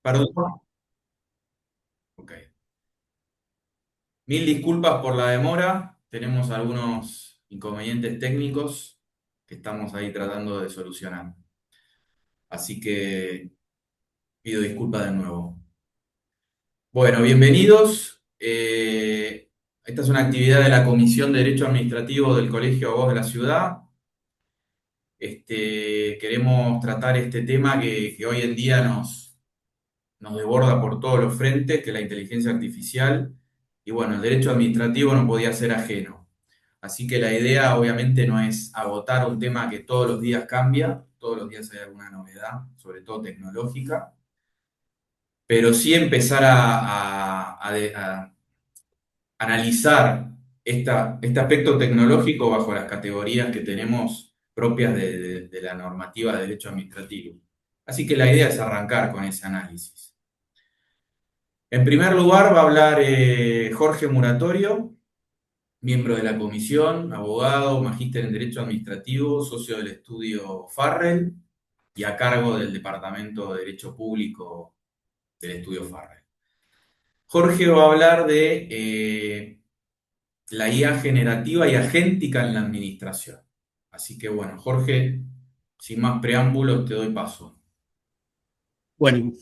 Perdón. Ok. Mil disculpas por la demora. Tenemos algunos inconvenientes técnicos que estamos ahí tratando de solucionar. Así que pido disculpas de nuevo. Bueno, bienvenidos. Esta es una actividad de la Comisión de Derecho Administrativo del Colegio de Abogados de la Ciudad. Queremos tratar este tema que hoy en día nos desborda por todos los frentes, que es la inteligencia artificial. Y bueno, el derecho administrativo no podía ser ajeno. Así que la idea obviamente no es agotar un tema que todos los días cambia, todos los días hay alguna novedad, sobre todo tecnológica, pero sí empezar a analizar este aspecto tecnológico bajo las categorías que tenemos propias de la normativa de derecho administrativo. Así que la idea es arrancar con ese análisis. En primer lugar va a hablar Jorge Muratorio, miembro de la comisión, abogado, magíster en Derecho Administrativo, socio del estudio Farrell y a cargo del Departamento de Derecho Público del estudio Farrell. Jorge va a hablar de la IA generativa y agéntica en la administración. Así que bueno, Jorge, sin más preámbulos, te doy paso. Bueno,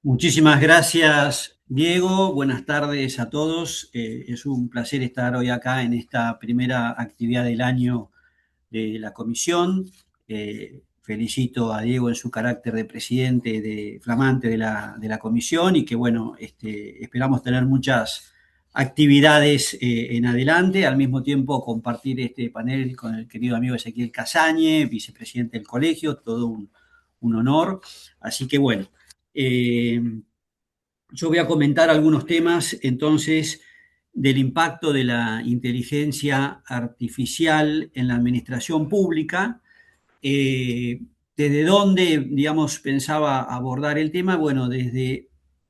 muchísimas gracias, Diego. Buenas tardes a todos. Es un placer estar hoy acá en esta primera actividad del año de la comisión. Felicito a Diego en su carácter de presidente flamante de la comisión y que, bueno, esperamos tener muchas actividades en adelante. Al mismo tiempo, compartir este panel con el querido amigo Ezequiel Casañe, vicepresidente del colegio, todo un honor. Así que, bueno. Eh, yo voy a comentar algunos temas entonces del impacto de la inteligencia artificial en la administración pública. Eh, ¿Desde dónde, digamos, pensaba abordar el tema? Bueno, desde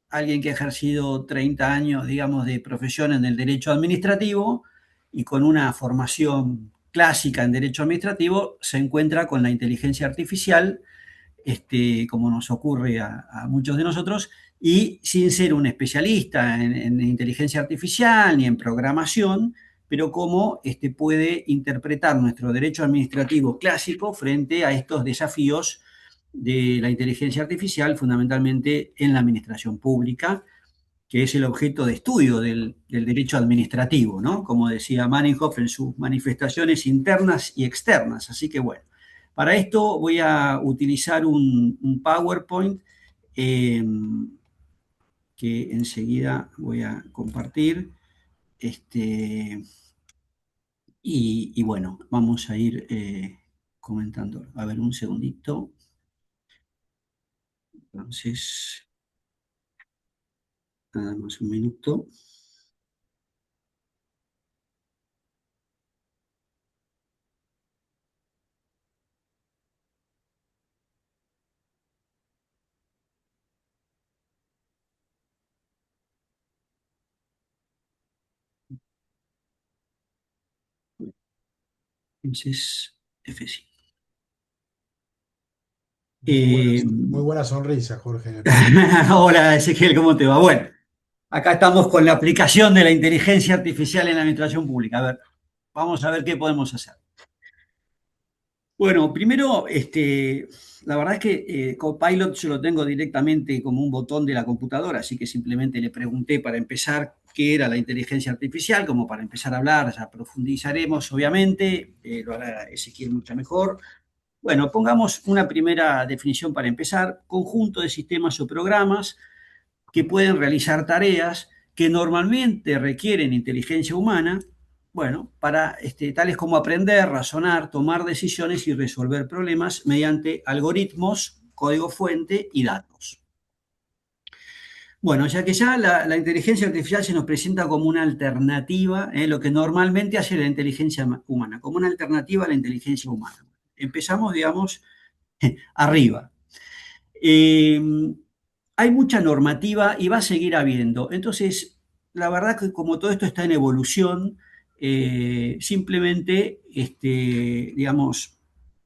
alguien que ha ejercido 30 años, digamos, de profesión en el derecho administrativo y con una formación clásica en derecho administrativo, se encuentra con la inteligencia artificial, como nos ocurre a muchos de nosotros, y sin ser un especialista en inteligencia artificial ni en programación, pero cómo puede interpretar nuestro derecho administrativo clásico frente a estos desafíos de la inteligencia artificial, fundamentalmente en la administración pública, que es el objeto de estudio del derecho administrativo, ¿no? Como decía Manninghoff en sus manifestaciones internas y externas. Así que bueno, para esto voy a utilizar un PowerPoint eh, que enseguida voy a compartir. Y bueno, vamos a ir comentando. A ver, un segundito. Entonces, nada más un minuto. Entonces, F5. Muy buena sonrisa, Jorge, le pongo. Hola, Ezequiel, ¿cómo te va? Bueno, acá estamos con la aplicación de la inteligencia artificial en la administración pública. A ver, vamos a ver qué podemos hacer. Bueno, primero, la verdad es que Copilot yo lo tengo directamente como un botón de la computadora, así que simplemente le pregunté para empezar qué era la inteligencia artificial, como para empezar a hablar, ya profundizaremos, obviamente, lo hará Ezequiel mucho mejor. Bueno, pongamos una primera definición para empezar: conjunto de sistemas o programas que pueden realizar tareas que normalmente requieren inteligencia humana, bueno, para tales como aprender, razonar, tomar decisiones y resolver problemas mediante algoritmos, código fuente y datos. Bueno, ya que ya la inteligencia artificial se nos presenta como una alternativa, lo que normalmente hace la inteligencia humana, como una alternativa a la inteligencia humana. Empezamos, digamos, arriba. Eh, Hay mucha normativa y va a seguir habiendo. Entonces, la verdad que como todo esto está en evolución, simplemente, digamos,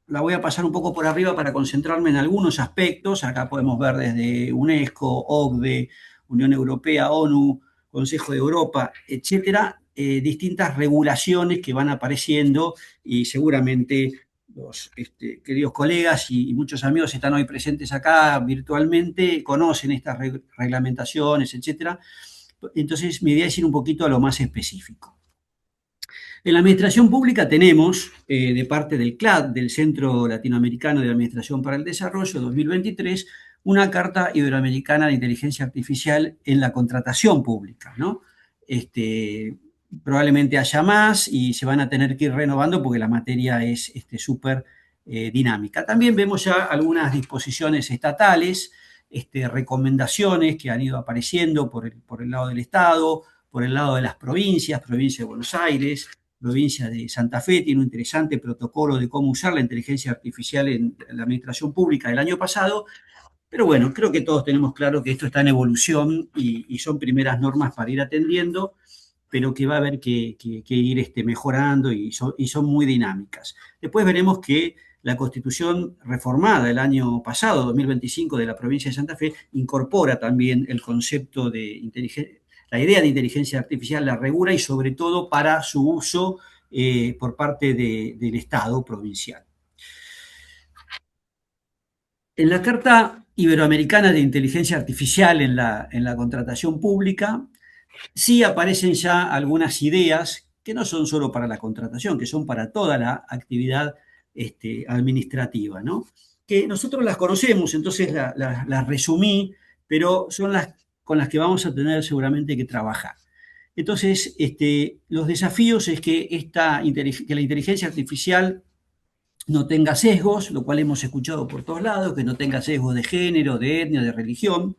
la voy a pasar un poco por arriba para concentrarme en algunos aspectos. Acá podemos ver desde UNESCO, OCDE, Unión Europea, ONU, Consejo de Europa, etcétera, distintas regulaciones que van apareciendo y seguramente los queridos colegas y muchos amigos están hoy presentes acá virtualmente, conocen estas reglamentaciones, etcétera. Entonces, mi idea es ir un poquito a lo más específico. En la administración pública tenemos, de parte del CLAD, del Centro Latinoamericano de Administración para el Desarrollo 2023, una Carta Iberoamericana de Inteligencia Artificial en la contratación pública, ¿no? Probablemente haya más y se van a tener que ir renovando porque la materia es súper dinámica. También vemos ya algunas disposiciones estatales, recomendaciones que han ido apareciendo por el lado del Estado, por el lado de las provincias, provincia de Buenos Aires, provincia de Santa Fe, tiene un interesante protocolo de cómo usar la inteligencia artificial en la administración pública del año pasado, pero bueno, creo que todos tenemos claro que esto está en evolución y son primeras normas para ir atendiendo, pero que va a haber que ir mejorando y son muy dinámicas. Después veremos que la Constitución reformada del año pasado, 2025, de la provincia de Santa Fe, incorpora también el concepto de inteligencia, la idea de inteligencia artificial la regula y sobre todo para su uso por parte del Estado provincial. En la Carta Iberoamericana de Inteligencia Artificial en la contratación pública, sí aparecen ya algunas ideas que no son solo para la contratación, que son para toda la actividad administrativa, ¿no? Que nosotros las conocemos, entonces las resumí, pero son las con las que vamos a tener seguramente que trabajar. Entonces, los desafíos es que la inteligencia artificial no tenga sesgos, lo cual hemos escuchado por todos lados, que no tenga sesgos de género, de etnia, de religión.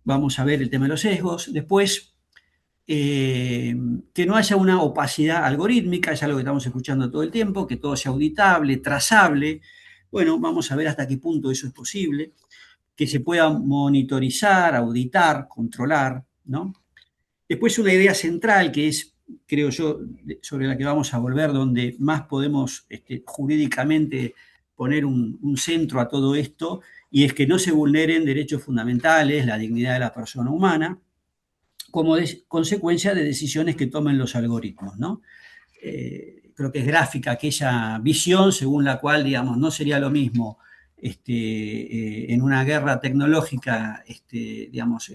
Vamos a ver el tema de los sesgos. Después, que no haya una opacidad algorítmica, es algo que estamos escuchando todo el tiempo, que todo sea auditable, trazable. Bueno, vamos a ver hasta qué punto eso es posible, que se pueda monitorizar, auditar, controlar, ¿no? Después una idea central que es, creo yo, sobre la que vamos a volver, donde más podemos jurídicamente poner un centro a todo esto, y es que no se vulneren derechos fundamentales, la dignidad de la persona humana, como consecuencia de decisiones que tomen los algoritmos, ¿no? Creo que es gráfica aquella visión según la cual, digamos, no sería lo mismo en una guerra tecnológica, digamos,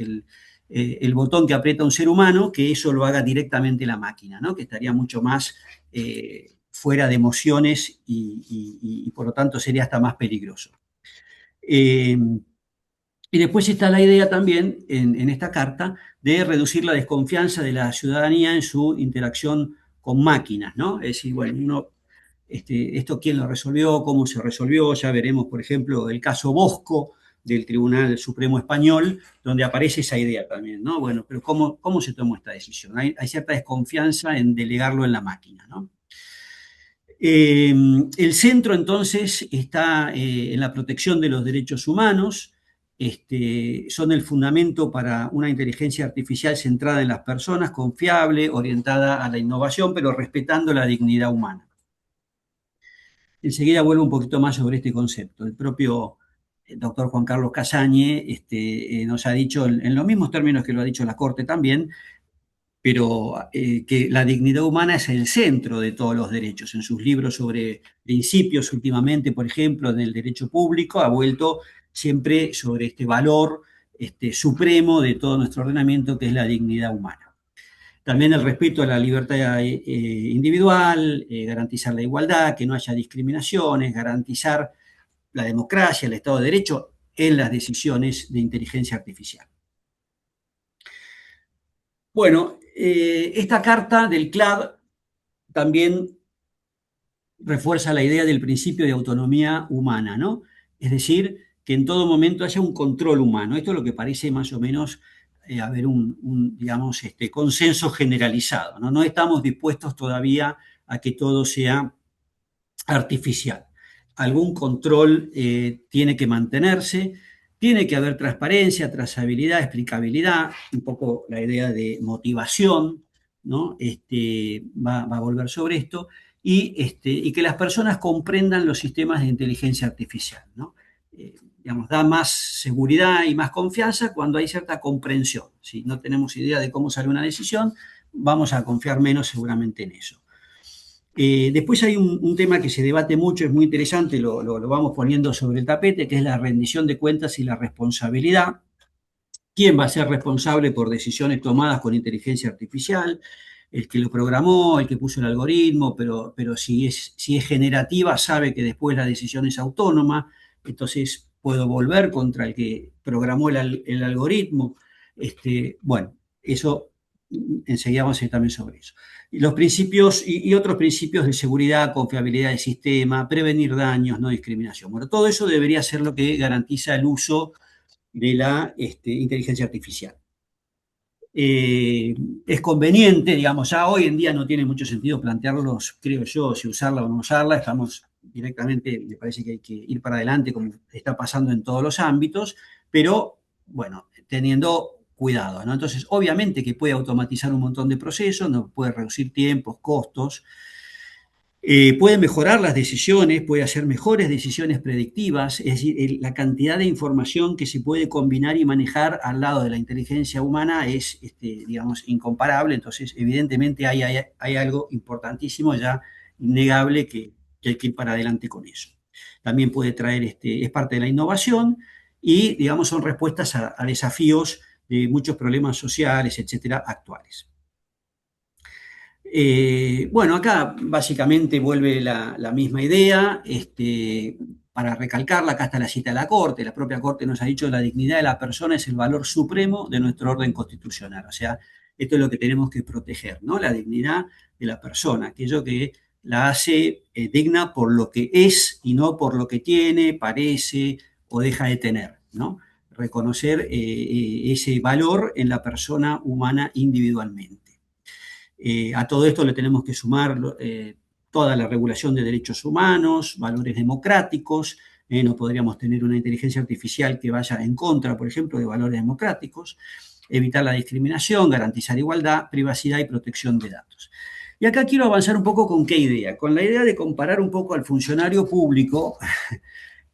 el botón que aprieta un ser humano, que eso lo haga directamente la máquina, ¿no? Que estaría mucho más fuera de emociones y por lo tanto sería hasta más peligroso. Y después está la idea también en esta carta de reducir la desconfianza de la ciudadanía en su interacción con máquinas, ¿no? Es decir, bueno, esto quién lo resolvió, cómo se resolvió, ya veremos, por ejemplo, el caso Bosco del Tribunal Supremo Español, donde aparece esa idea también, ¿no? Bueno, pero ¿cómo se tomó esta decisión? Hay cierta desconfianza en delegarlo en la máquina, ¿no? El centro entonces está en la protección de los derechos humanos, son el fundamento para una inteligencia artificial centrada en las personas, confiable, orientada a la innovación, pero respetando la dignidad humana. Enseguida vuelvo un poquito más sobre este concepto. El propio doctor Juan Carlos Casañe nos ha dicho, en los mismos términos que lo ha dicho la Corte también, pero que la dignidad humana es el centro de todos los derechos. En sus libros sobre principios, últimamente, por ejemplo, del derecho público, ha vuelto siempre sobre este valor supremo de todo nuestro ordenamiento, que es la dignidad humana. También el respeto a la libertad individual, garantizar la igualdad, que no haya discriminaciones, garantizar la democracia, el Estado de Derecho en las decisiones de inteligencia artificial. Bueno, esta carta del CLAD también refuerza la idea del principio de autonomía humana, ¿no? Es decir, que en todo momento haya un control humano. Esto es lo que parece más o menos haber digamos, consenso generalizado, ¿no? No estamos dispuestos todavía a que todo sea artificial. Algún control tiene que mantenerse, tiene que haber transparencia, trazabilidad, explicabilidad, un poco la idea de motivación, ¿no? Va a volver sobre esto, y que las personas comprendan los sistemas de inteligencia artificial, ¿no? Digamos, da más seguridad y más confianza cuando hay cierta comprensión. Si no tenemos idea de cómo sale una decisión, vamos a confiar menos seguramente en eso. Después hay un tema que se debate mucho, es muy interesante, lo vamos poniendo sobre el tapete, que es la rendición de cuentas y la responsabilidad. ¿Quién va a ser responsable por decisiones tomadas con inteligencia artificial? El que lo programó, el que puso el algoritmo, pero si es generativa, sabe que después la decisión es autónoma, entonces puedo volver contra el que programó el algoritmo. Bueno, eso enseguida vamos a ir también sobre eso. Y los principios y otros principios de seguridad, confiabilidad del sistema, prevenir daños, no discriminación. Bueno, todo eso debería ser lo que garantiza el uso de la inteligencia artificial. Es conveniente, digamos, ya hoy en día no tiene mucho sentido plantearlos, creo yo, si usarla o no usarla, estamos directamente, me parece que hay que ir para adelante como está pasando en todos los ámbitos, pero bueno, teniendo cuidado, ¿no? Entonces, obviamente que puede automatizar un montón de procesos, nos puede reducir tiempos, costos, puede mejorar las decisiones, puede hacer mejores decisiones predictivas, es decir, la cantidad de información que se puede combinar y manejar al lado de la inteligencia humana es, digamos, incomparable. Entonces, evidentemente hay algo importantísimo ya, innegable, que hay que ir para adelante con eso. También puede traer, es parte de la innovación y, digamos, son respuestas a desafíos de muchos problemas sociales, etcétera, actuales. Bueno, acá básicamente vuelve la misma idea, para recalcarla, acá está la cita de la Corte, la propia Corte nos ha dicho que la dignidad de la persona es el valor supremo de nuestro orden constitucional, o sea, esto es lo que tenemos que proteger, ¿no? La dignidad de la persona, aquello que la hace digna por lo que es y no por lo que tiene, parece o deja de tener, ¿no? Reconocer ese valor en la persona humana individualmente. A todo esto le tenemos que sumar toda la regulación de derechos humanos, valores democráticos. No podríamos tener una inteligencia artificial que vaya en contra, por ejemplo, de valores democráticos, evitar la discriminación, garantizar igualdad, privacidad y protección de datos. Y acá quiero avanzar un poco con qué idea, con la idea de comparar un poco al funcionario público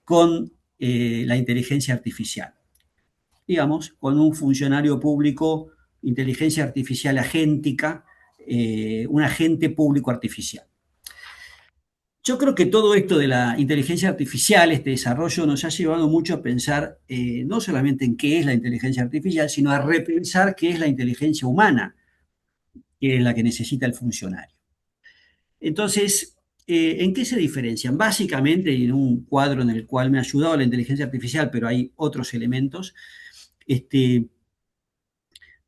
con la inteligencia artificial. Digamos, con un funcionario público, inteligencia artificial agéntica, un agente público artificial. Yo creo que todo esto de la inteligencia artificial, este desarrollo, nos ha llevado mucho a pensar no solamente en qué es la inteligencia artificial, sino a repensar qué es la inteligencia humana, que es la que necesita el funcionario. Entonces, ¿en qué se diferencian? Básicamente, en un cuadro en el cual me ha ayudado la inteligencia artificial, pero hay otros elementos.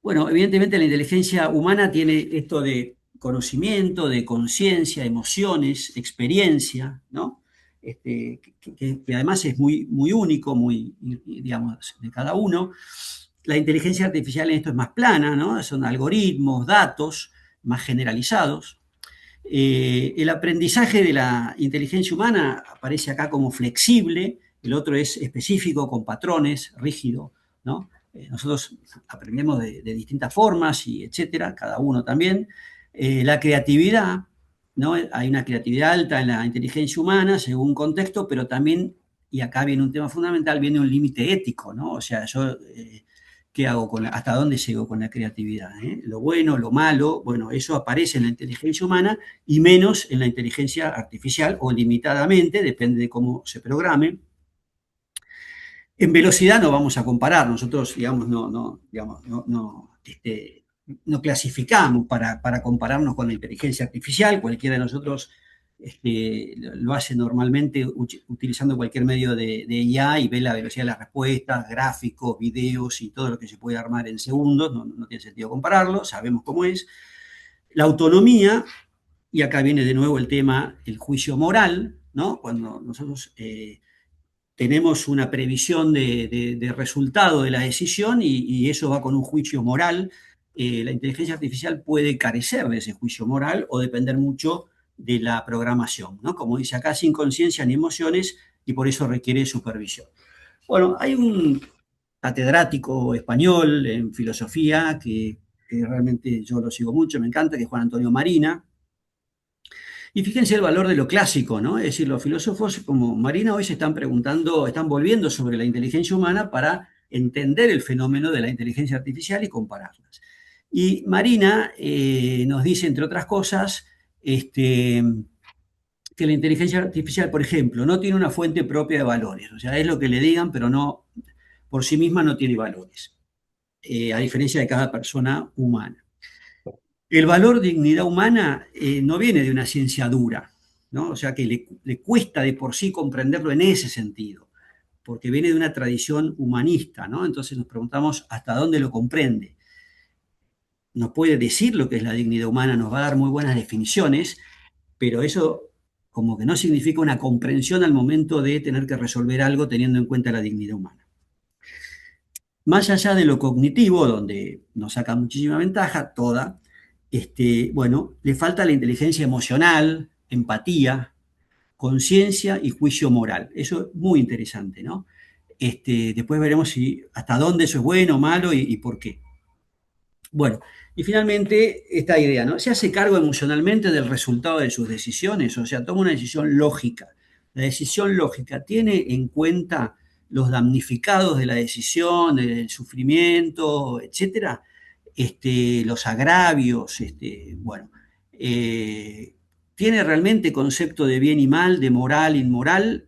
Bueno, evidentemente la inteligencia humana tiene esto de conocimiento, de conciencia, emociones, experiencia, ¿no? Que además es muy, muy único, muy, digamos, de cada uno. La inteligencia artificial en esto es más plana, ¿no? Son algoritmos, datos más generalizados. El aprendizaje de la inteligencia humana aparece acá como flexible, el otro es específico, con patrones, rígido, ¿no? Nosotros aprendemos de distintas formas y etcétera, cada uno también. La creatividad, ¿no? Hay una creatividad alta en la inteligencia humana según contexto, pero también, y acá viene un tema fundamental, viene un límite ético, ¿no? O sea, yo, ¿qué hago hasta dónde llego con la creatividad? Lo bueno, lo malo, bueno, eso aparece en la inteligencia humana y menos en la inteligencia artificial o limitadamente, depende de cómo se programe. En velocidad no vamos a comparar, nosotros, digamos, no clasificamos para compararnos con la inteligencia artificial, cualquiera de nosotros lo hace normalmente utilizando cualquier medio de IA y ve la velocidad de las respuestas, gráficos, videos y todo lo que se puede armar en segundos, no tiene sentido compararlo, sabemos cómo es. La autonomía, y acá viene de nuevo el tema, el juicio moral, ¿no? Cuando nosotros tenemos una previsión de resultado de la decisión y eso va con un juicio moral. La inteligencia artificial puede carecer de ese juicio moral o depender mucho de la programación, ¿no? Como dice acá, sin conciencia ni emociones y por eso requiere supervisión. Bueno, hay un catedrático español en filosofía que realmente yo lo sigo mucho, me encanta, que es Juan Antonio Marina, Y fíjense el valor de lo clásico, ¿no? Es decir, los filósofos como Marina hoy se están preguntando, están volviendo sobre la inteligencia humana para entender el fenómeno de la inteligencia artificial y compararlas. Y Marina nos dice, entre otras cosas, que la inteligencia artificial, por ejemplo, no tiene una fuente propia de valores. O sea, es lo que le digan, pero no, por sí misma no tiene valores, a diferencia de cada persona humana. El valor dignidad humana no viene de una ciencia dura, ¿no? O sea, que le cuesta de por sí comprenderlo en ese sentido, porque viene de una tradición humanista, ¿no? Entonces nos preguntamos hasta dónde lo comprende. Nos puede decir lo que es la dignidad humana, nos va a dar muy buenas definiciones, pero eso como que no significa una comprensión al momento de tener que resolver algo teniendo en cuenta la dignidad humana. Más allá de lo cognitivo, donde nos saca muchísima ventaja, toda, bueno, le falta la inteligencia emocional, empatía, conciencia y juicio moral. Eso es muy interesante, ¿no? Después veremos si hasta dónde eso es bueno o malo y por qué. Bueno, y finalmente esta idea, ¿no? Se hace cargo emocionalmente del resultado de sus decisiones, o sea, toma una decisión lógica. La decisión lógica tiene en cuenta los damnificados de la decisión, el sufrimiento, etcétera, los agravios, bueno, tiene realmente concepto de bien y mal, de moral, inmoral,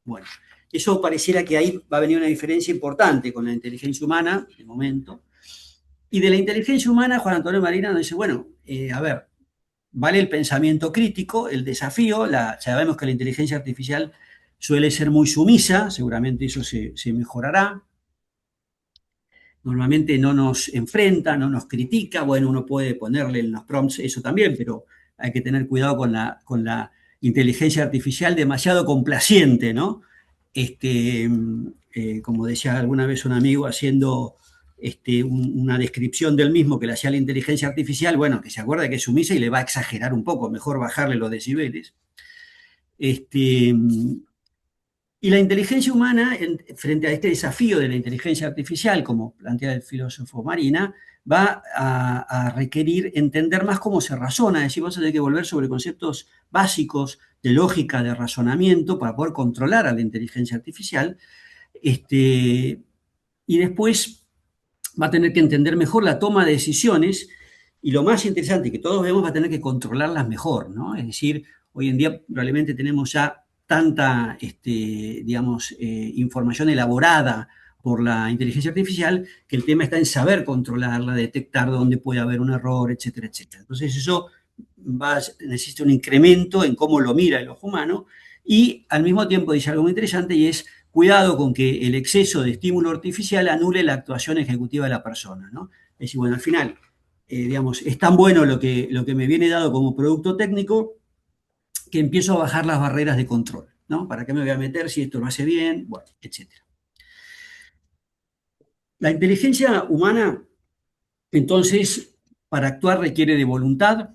bueno, eso pareciera que ahí va a venir una diferencia importante con la inteligencia humana, de momento. Y de la inteligencia humana, Juan Antonio Marina nos dice, bueno, a ver, vale el pensamiento crítico, el desafío, sabemos que la inteligencia artificial suele ser muy sumisa, seguramente eso se mejorará. Normalmente no nos enfrenta, no nos critica, bueno, uno puede ponerle en los prompts eso también, pero hay que tener cuidado con la inteligencia artificial demasiado complaciente, ¿no? Como decía alguna vez un amigo haciendo una descripción del mismo que le hacía la inteligencia artificial, bueno, que se acuerda que es sumisa y le va a exagerar un poco, mejor bajarle los decibeles. Y la inteligencia humana, frente a este desafío de la inteligencia artificial, como plantea el filósofo Marina, va a requerir entender más cómo se razona, es decir, vamos a tener que volver sobre conceptos básicos de lógica, de razonamiento, para poder controlar a la inteligencia artificial. Y después va a tener que entender mejor la toma de decisiones y lo más interesante que todos vemos va a tener que controlarlas mejor, ¿no? Es decir, hoy en día probablemente tenemos ya tanta, digamos, información elaborada por la inteligencia artificial que el tema está en saber controlarla, detectar dónde puede haber un error, etcétera, etcétera. Entonces eso necesita un incremento en cómo lo mira el ojo humano y al mismo tiempo dice algo muy interesante y es cuidado con que el exceso de estímulo artificial anule la actuación ejecutiva de la persona, ¿no? Es decir, bueno, al final, digamos, es tan bueno lo que me viene dado como producto técnico que empiezo a bajar las barreras de control, ¿no? ¿Para qué me voy a meter si esto lo hace bien? Bueno, etcétera. La inteligencia humana, entonces, para actuar requiere de voluntad,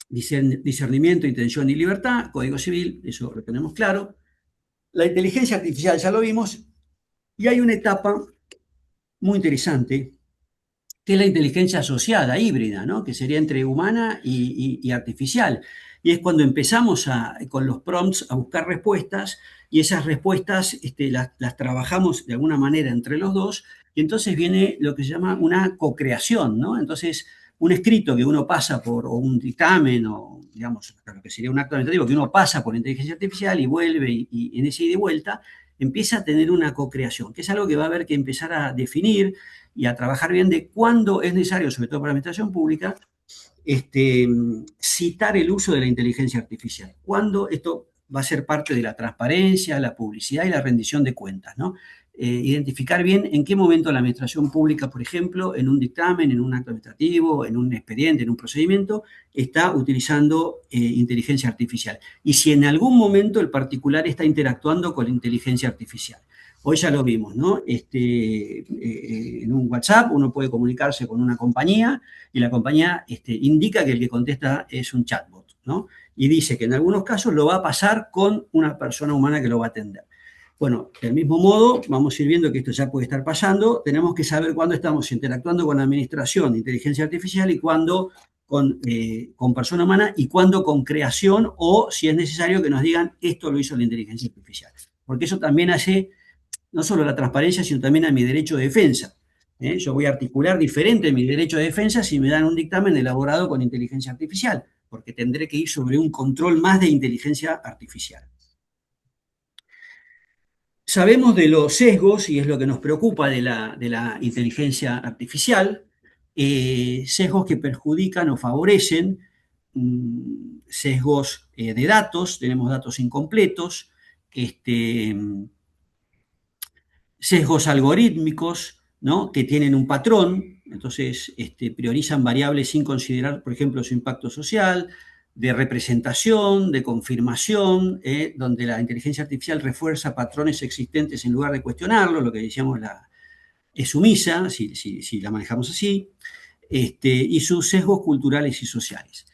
discernimiento, intención y libertad, código civil, eso lo tenemos claro. La inteligencia artificial ya lo vimos, y hay una etapa muy interesante, que es la inteligencia asociada, híbrida, ¿no? Que sería entre humana y artificial. Y es cuando empezamos con los prompts a buscar respuestas y esas respuestas las trabajamos de alguna manera entre los dos y entonces viene lo que se llama una co-creación, ¿no? Entonces, un escrito que uno pasa por, o un dictamen, o digamos, lo que sería un acto administrativo, que uno pasa por inteligencia artificial y vuelve y en ese ida y vuelta, empieza a tener una co-creación, que es algo que va a haber que empezar a definir y a trabajar bien de cuándo es necesario, sobre todo para la administración pública, citar el uso de la inteligencia artificial. Cuándo esto va a ser parte de la transparencia, la publicidad y la rendición de cuentas, ¿no? Identificar bien en qué momento la administración pública, por ejemplo, en un dictamen, en un acto administrativo, en un expediente, en un procedimiento, está utilizando inteligencia artificial. Y si en algún momento el particular está interactuando con la inteligencia artificial. Hoy ya lo vimos, ¿no? En un WhatsApp uno puede comunicarse con una compañía y la compañía indica que el que contesta es un chatbot, ¿no? Y dice que en algunos casos lo va a pasar con una persona humana que lo va a atender. Bueno, del mismo modo, vamos a ir viendo que esto ya puede estar pasando. Tenemos que saber cuándo estamos interactuando con la administración de inteligencia artificial y cuándo con persona humana y cuándo con creación, o si es necesario que nos digan esto lo hizo la inteligencia artificial. Porque eso también hace no solo la transparencia, sino también a mi derecho de defensa. Yo voy a articular diferente mi derecho de defensa si me dan un dictamen elaborado con inteligencia artificial, porque tendré que ir sobre un control más de inteligencia artificial. Sabemos de los sesgos, y es lo que nos preocupa de la inteligencia artificial, sesgos que perjudican o favorecen, sesgos de datos, tenemos datos incompletos, sesgos algorítmicos, ¿no?, que tienen un patrón, entonces priorizan variables sin considerar, por ejemplo, su impacto social, de representación, de confirmación, donde la inteligencia artificial refuerza patrones existentes en lugar de cuestionarlos, lo que decíamos es sumisa, si la manejamos así, y sus sesgos culturales y sociales.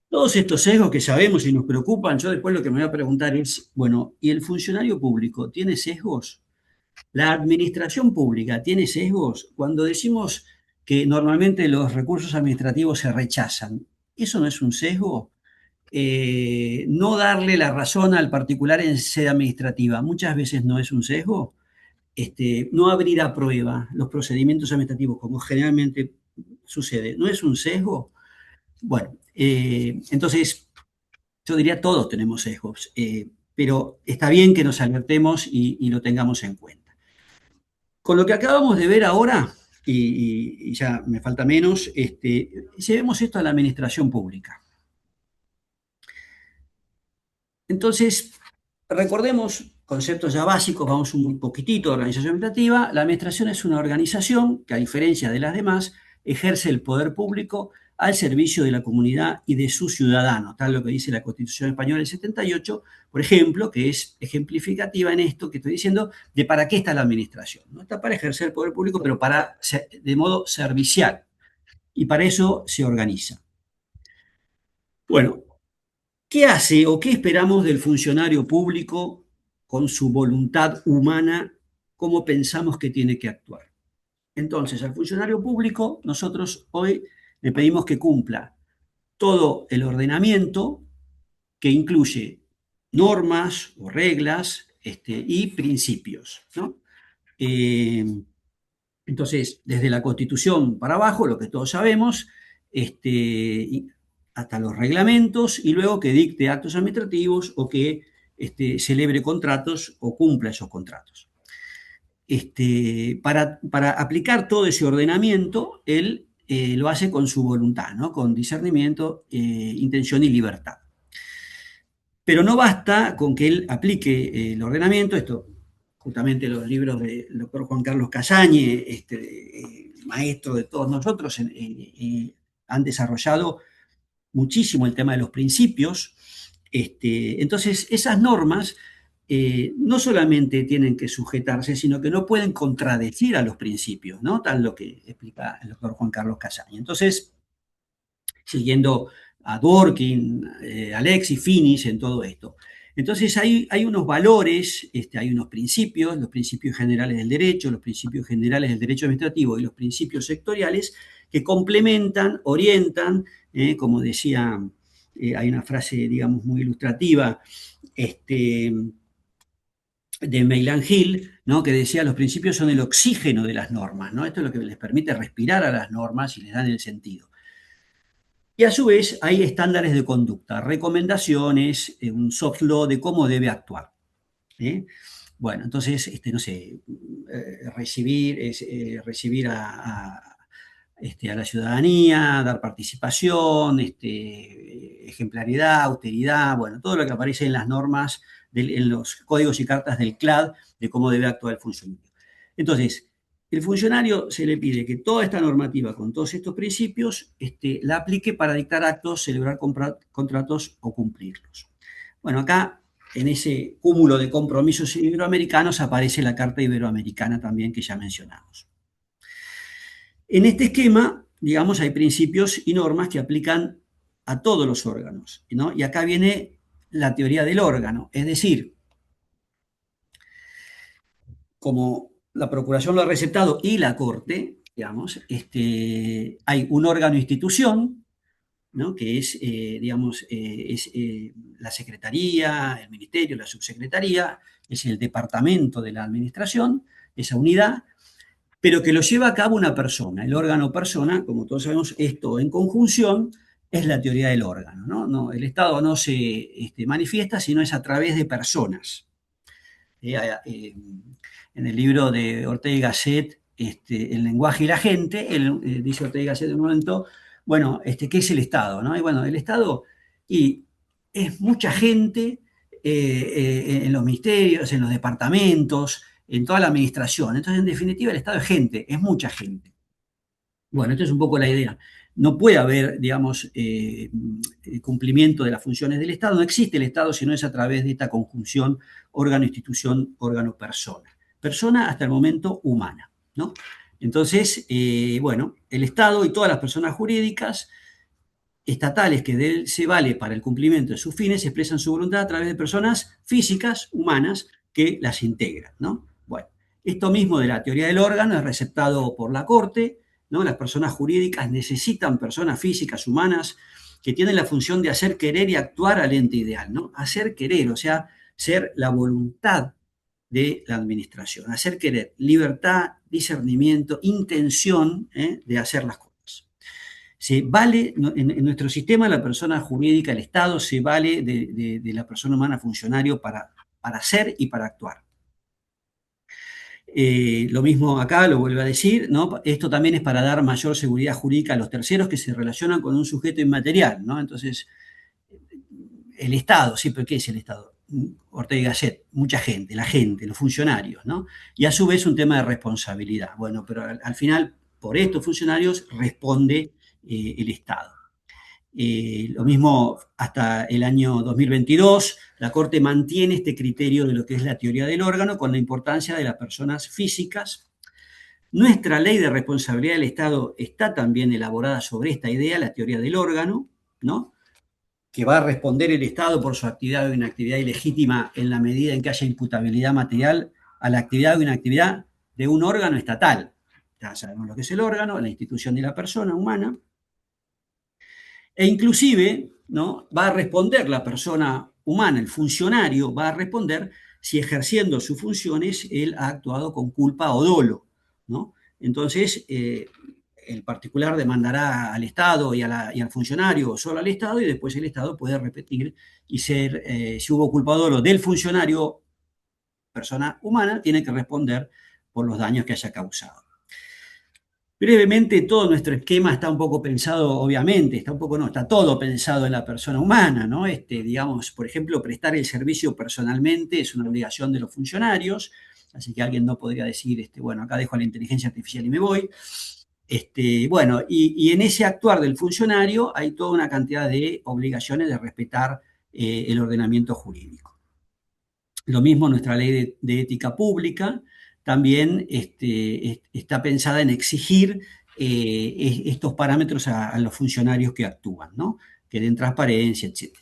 Todos estos sesgos que sabemos y nos preocupan, yo después lo que me voy a preguntar es, bueno, ¿y el funcionario público tiene sesgos? ¿La administración pública tiene sesgos? Cuando decimos que normalmente los recursos administrativos se rechazan, ¿eso no es un sesgo? No darle la razón al particular en sede administrativa muchas veces no es un sesgo. No abrir a prueba los procedimientos administrativos como generalmente sucede, ¿no es un sesgo? Bueno, entonces yo diría todos tenemos sesgos, pero está bien que nos alertemos y lo tengamos en cuenta. Con lo que acabamos de ver ahora, y ya me falta menos, llevemos esto a la administración pública. Entonces, recordemos conceptos ya básicos, vamos un poquitito de organización administrativa. La administración es una organización que, a diferencia de las demás, ejerce el poder público al servicio de la comunidad y de sus ciudadanos, tal lo que dice la Constitución Española del 78, por ejemplo, que es ejemplificativa en esto que estoy diciendo, de para qué está la administración. No está para ejercer el poder público, pero de modo servicial, y para eso se organiza. Bueno, ¿qué hace o qué esperamos del funcionario público con su voluntad humana? ¿Cómo pensamos que tiene que actuar? Entonces, al funcionario público, nosotros hoy le pedimos que cumpla todo el ordenamiento que incluye normas o reglas y principios, ¿no? Entonces, desde la Constitución para abajo, lo que todos sabemos, hasta los reglamentos, y luego que dicte actos administrativos o que celebre contratos o cumpla esos contratos. Para aplicar todo ese ordenamiento, él lo hace con su voluntad, ¿no?, con discernimiento, intención y libertad. Pero no basta con que él aplique el ordenamiento, esto justamente los libros del doctor Juan Carlos Casañe, maestro de todos nosotros, han desarrollado muchísimo el tema de los principios. Entonces, esas normas no solamente tienen que sujetarse, sino que no pueden contradecir a los principios, ¿no?, tal lo que explica el doctor Juan Carlos Casañe. Entonces, siguiendo a Dworkin, Alexis, Finis en todo esto. Entonces hay unos valores, hay unos principios, los principios generales del derecho, los principios generales del derecho administrativo y los principios sectoriales que complementan, orientan, como decía, hay una frase, digamos, muy ilustrativa, de Meilan Hill, ¿no?, que decía: los principios son el oxígeno de las normas, ¿no? Esto es lo que les permite respirar a las normas y les dan el sentido. Y a su vez hay estándares de conducta, recomendaciones, un soft law de cómo debe actuar. Bueno, entonces, no sé, recibir a la ciudadanía, dar participación, ejemplaridad, austeridad, bueno, todo lo que aparece en las normas, en los códigos y cartas del CLAD de cómo debe actuar el funcionario. Entonces, el funcionario se le pide que toda esta normativa con todos estos principios la aplique para dictar actos, celebrar contratos o cumplirlos. Bueno, acá en ese cúmulo de compromisos iberoamericanos aparece la Carta Iberoamericana también, que ya mencionamos. En este esquema, digamos, hay principios y normas que aplican a todos los órganos, ¿no? Y acá viene la teoría del órgano, es decir, como la Procuración lo ha receptado y la Corte, digamos, hay un órgano institución ¿no? Que es, digamos, la secretaría, el ministerio, la subsecretaría, es el departamento de la administración, esa unidad, pero que lo lleva a cabo una persona. El órgano persona, como todos sabemos, esto en conjunción es la teoría del órgano, ¿no? No, el Estado no se manifiesta, sino es a través de personas. En el libro de Ortega y Gasset, El lenguaje y la gente, dice Ortega y Gasset en un momento, bueno, ¿qué es el Estado? ¿No? Y bueno, el Estado y es mucha gente en los ministerios, en los departamentos, en toda la administración. Entonces, en definitiva, el Estado es gente, es mucha gente. Bueno, esto es un poco la idea. No puede haber, digamos, cumplimiento de las funciones del Estado. No existe el Estado si no es a través de esta conjunción órgano-institución, órgano-persona. Persona hasta el momento humana, ¿no? Entonces, bueno, el Estado y todas las personas jurídicas estatales que de él se vale para el cumplimiento de sus fines expresan su voluntad a través de personas físicas, humanas, que las integran, ¿no? Bueno, esto mismo de la teoría del órgano es receptado por la Corte, ¿no? Las personas jurídicas necesitan personas físicas, humanas, que tienen la función de hacer querer y actuar al ente ideal, ¿no? Hacer querer, o sea, ser la voluntad de la administración, hacer querer, libertad, discernimiento, intención de hacer las cosas. Se vale, en nuestro sistema, la persona jurídica, el Estado, se vale de la persona humana funcionario para ser y para actuar. Lo mismo acá, lo vuelvo a decir, ¿no? Esto también es para dar mayor seguridad jurídica a los terceros que se relacionan con un sujeto inmaterial, ¿no? Entonces, el Estado, sí, pero ¿qué es el Estado? Ortega y Gasset, mucha gente, la gente, los funcionarios, ¿no? Y a su vez un tema de responsabilidad. Bueno, pero al final, por estos funcionarios responde el Estado. Lo mismo hasta el año 2022, la Corte mantiene este criterio de lo que es la teoría del órgano con la importancia de las personas físicas. Nuestra ley de responsabilidad del Estado está también elaborada sobre esta idea, la teoría del órgano, ¿no? Que va a responder el Estado por su actividad o inactividad ilegítima en la medida en que haya imputabilidad material a la actividad o inactividad de un órgano estatal. Ya sabemos lo que es el órgano, la institución de la persona humana. E inclusive, ¿no? Va a responder la persona humana, el funcionario, va a responder si ejerciendo sus funciones él ha actuado con culpa o dolo, ¿no? Entonces, el particular demandará al Estado y al funcionario, o solo al Estado, y después el Estado puede repetir y ser, si hubo culpa o dolo del funcionario, persona humana, tiene que responder por los daños que haya causado. Brevemente, todo nuestro esquema está un poco pensado, obviamente, está todo pensado en la persona humana, ¿no? Digamos, por ejemplo, prestar el servicio personalmente es una obligación de los funcionarios, así que alguien no podría decir, bueno, acá dejo a la inteligencia artificial y me voy. Bueno, y en ese actuar del funcionario hay toda una cantidad de obligaciones de respetar el ordenamiento jurídico. Lo mismo nuestra ley de ética pública, también está pensada en exigir estos parámetros a los funcionarios que actúan, ¿no? Que den transparencia, etc.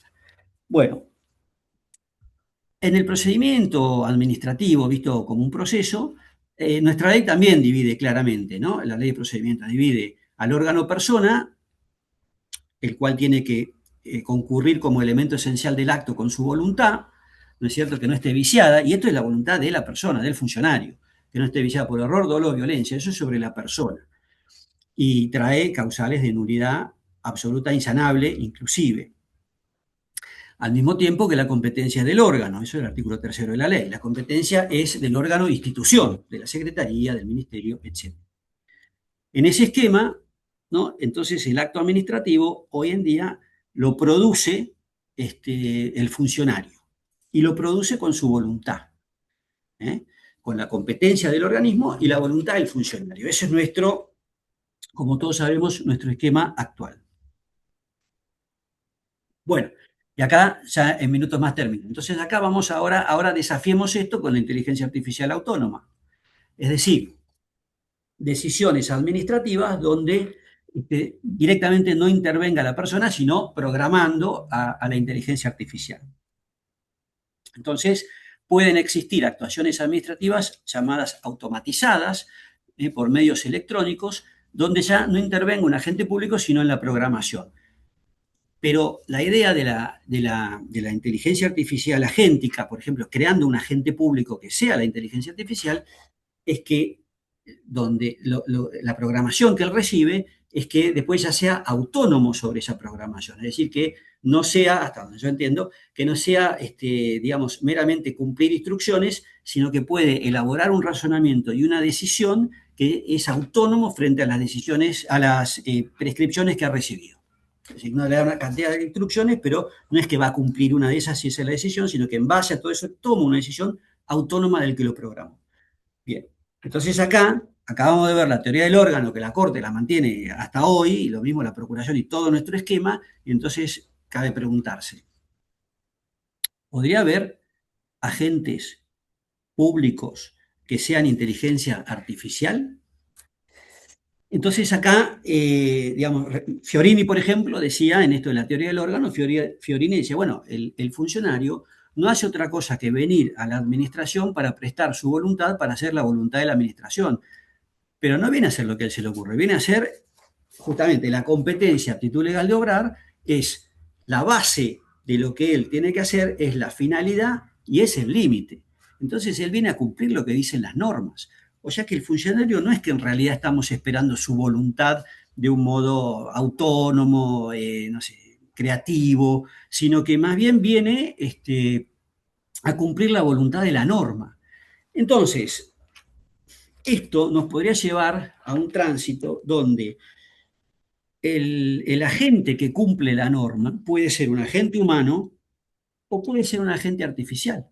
Bueno, en el procedimiento administrativo, visto como un proceso, nuestra ley también divide claramente, ¿no? La ley de procedimiento divide al órgano persona, el cual tiene que concurrir como elemento esencial del acto con su voluntad, ¿no es cierto? Que no esté viciada, y esto es la voluntad de la persona, del funcionario, que no esté viciada por error, dolo o violencia, eso es sobre la persona. Y trae causales de nulidad absoluta, insanable, inclusive. Al mismo tiempo que la competencia es del órgano, eso es el artículo 3 de la ley. La competencia es del órgano institución, de la Secretaría, del Ministerio, etc. En ese esquema, ¿no? Entonces el acto administrativo hoy en día lo produce el funcionario y lo produce con su voluntad, con la competencia del organismo y la voluntad del funcionario. Ese es nuestro, como todos sabemos, nuestro esquema actual. Bueno, y acá ya en minutos más termino. Entonces acá vamos ahora desafiemos esto con la inteligencia artificial autónoma. Es decir, decisiones administrativas donde directamente no intervenga la persona, sino programando a la inteligencia artificial. Entonces, pueden existir actuaciones administrativas llamadas automatizadas por medios electrónicos, donde ya no intervenga un agente público, sino en la programación. Pero la idea de la inteligencia artificial agéntica, por ejemplo, creando un agente público que sea la inteligencia artificial, es que la programación que él recibe es que después ya sea autónomo sobre esa programación. Es decir, que no sea, hasta donde yo entiendo, que no sea, digamos, meramente cumplir instrucciones, sino que puede elaborar un razonamiento y una decisión que es autónomo frente a las decisiones, a las prescripciones que ha recibido. Es decir, uno le da una cantidad de instrucciones, pero no es que va a cumplir una de esas si esa es la decisión, sino que en base a todo eso toma una decisión autónoma del que lo programó. Bien, entonces acá acabamos de ver la teoría del órgano, que la Corte la mantiene hasta hoy, y lo mismo la Procuración y todo nuestro esquema, y entonces cabe preguntarse, ¿podría haber agentes públicos que sean inteligencia artificial? Entonces acá, digamos, Fiorini, por ejemplo, decía en esto de la teoría del órgano, Fiorini decía, bueno, el funcionario no hace otra cosa que venir a la administración para prestar su voluntad para hacer la voluntad de la administración, pero no viene a hacer lo que a él se le ocurre, viene a hacer justamente la competencia, aptitud legal de obrar, es la base de lo que él tiene que hacer, es la finalidad y es el límite. Entonces él viene a cumplir lo que dicen las normas. O sea que el funcionario no es que en realidad estamos esperando su voluntad de un modo autónomo, no sé, creativo, sino que más bien viene a cumplir la voluntad de la norma. Entonces, esto nos podría llevar a un tránsito donde el agente que cumple la norma puede ser un agente humano o puede ser un agente artificial.